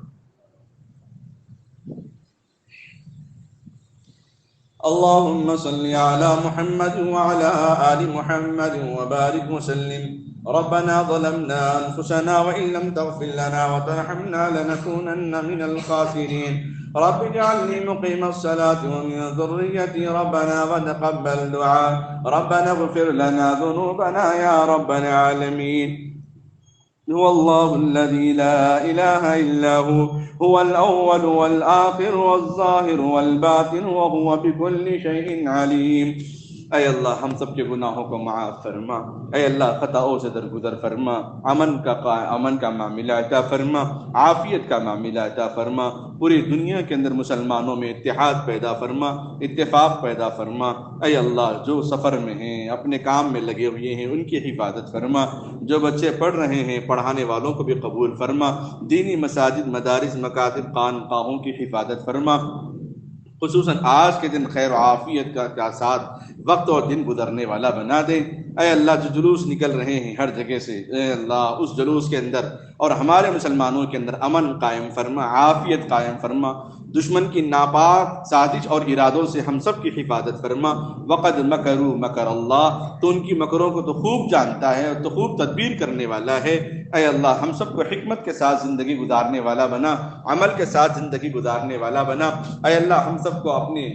اللهم صل على محمد وعلى آل محمد وبارك وسلم۔ ربنا ظلمنا أنفسنا وإن لم تغفر لنا وترحمنا لنكونن من الخاسرين۔ رب اجعلني مقيم الصلاة ومن ذريتي ربنا وتقبل دعاء۔ ربنا اغفر لنا ذنوبنا يا رب العالمين۔ هو الله الذي لا إله إلا هو الأول والآخر والظاهر والباطن وهو بكل شيء عليم۔ اے اللہ ہم سب کے گناہوں کو معاف فرما، اے اللہ خطاؤں سے درگزر فرما، امن کا معاملہ عطا فرما، عافیت کا معاملہ عطا فرما، پوری دنیا کے اندر مسلمانوں میں اتحاد پیدا فرما، اتفاق پیدا فرما۔ اے اللہ جو سفر میں ہیں اپنے کام میں لگے ہوئے ہیں ان کی حفاظت فرما، جو بچے پڑھ رہے ہیں پڑھانے والوں کو بھی قبول فرما، دینی مساجد مدارس مکاتب خانقاہوں کی حفاظت فرما، خصوصاً آج کے دن خیر و عافیت کا ساتھ وقت اور دن گزرنے والا بنا دے۔ اے اللہ جو جلوس نکل رہے ہیں ہر جگہ سے، اے اللہ اس جلوس کے اندر اور ہمارے مسلمانوں کے اندر امن قائم فرما، عافیت قائم فرما، دشمن کی ناپاک سازش اور ارادوں سے ہم سب کی حفاظت فرما۔ وقد مکروا مکر اللہ، تو ان کی مکروں کو تو خوب جانتا ہے اور تو خوب تدبیر کرنے والا ہے۔ اے اللہ ہم سب کو حکمت کے ساتھ زندگی گزارنے والا بنا، عمل کے ساتھ زندگی گزارنے والا بنا۔ اے اللہ ہم سب کو اپنے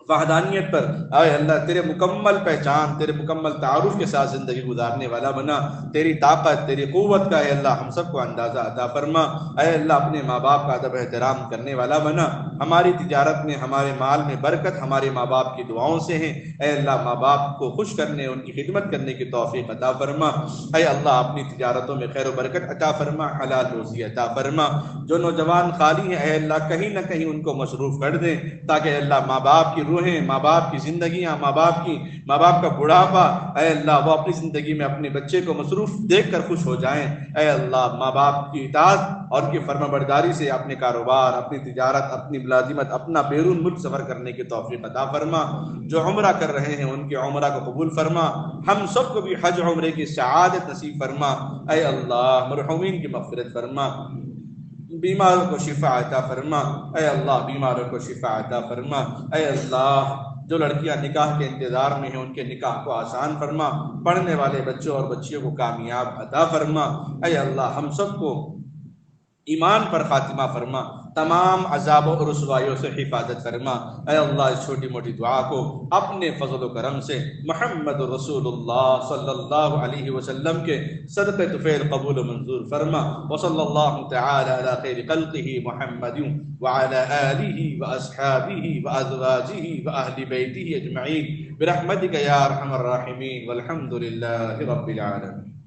وحدانیت پر، اے اللہ تیرے مکمل پہچان تیرے مکمل تعارف کے ساتھ زندگی گزارنے والا بنا۔ تیری طاقت تیری قوت کا اے اللہ ہم سب کو اندازہ عطا فرما۔ اے اللہ اپنے ماں باپ کا ادب احترام کرنے والا بنا۔ ہماری تجارت میں ہمارے مال میں برکت ہمارے ماں باپ کی دعاؤں سے ہیں۔ اے اللہ ماں باپ کو خوش کرنے ان کی خدمت کرنے کی توفیق عطا فرما۔ اے اللہ اپنی تجارتوں میں خیر و برکت عطا فرما، حلال روزی عطا فرما۔ جو نوجوان خالی ہیں اے اللہ کہیں نہ کہیں ان کو مصروف کر دیں تاکہ اے اللہ ماں باپ کی روحیں، ماں باپ کی زندگیاں، ماں باپ کا بڑھاپا، اے اللہ وہ اپنی زندگی میں اپنے بچے کو مصروف دیکھ کر خوش ہو جائیں۔ اے اللہ ماں باپ کی اطاعت اور کی فرما برداری سے اپنے کاروبار، اپنی تجارت، اپنی ملازمت، اپنا بیرون ملک سفر کرنے کی توفیق عطا فرما۔ جو عمرہ کر رہے ہیں ان کے عمرہ کو قبول فرما، ہم سب کو بھی حج عمرے کی سعادت نصیب فرما۔ اے اللہ مرحومین کی مغفرت فرما، بیماروں کو شفا عطا فرما۔ اے اللہ بیماروں کو شفا عطا فرما۔ اے اللہ جو لڑکیاں نکاح کے انتظار میں ہیں ان کے نکاح کو آسان فرما، پڑھنے والے بچوں اور بچیوں کو کامیاب عطا فرما۔ اے اللہ ہم سب کو ایمان پر خاتمہ فرما، تمام عذاب و رسوائیوں سے حفاظت فرما۔ اے اللہ اس چھوٹی موٹی دعا کو اپنے فضل و کرم سے محمد رسول اللہ صلی اللہ علیہ وسلم کے صدقہ طفیل قبول و منظور فرما۔ وصلی اللہ تعالی علی خیر خلقہ محمد وعلی آلہ واصحابہ وازواجہ واہل بیتہ اجمعین برحمتک یا ارحم الراحمین والحمد للہ رب العالمین۔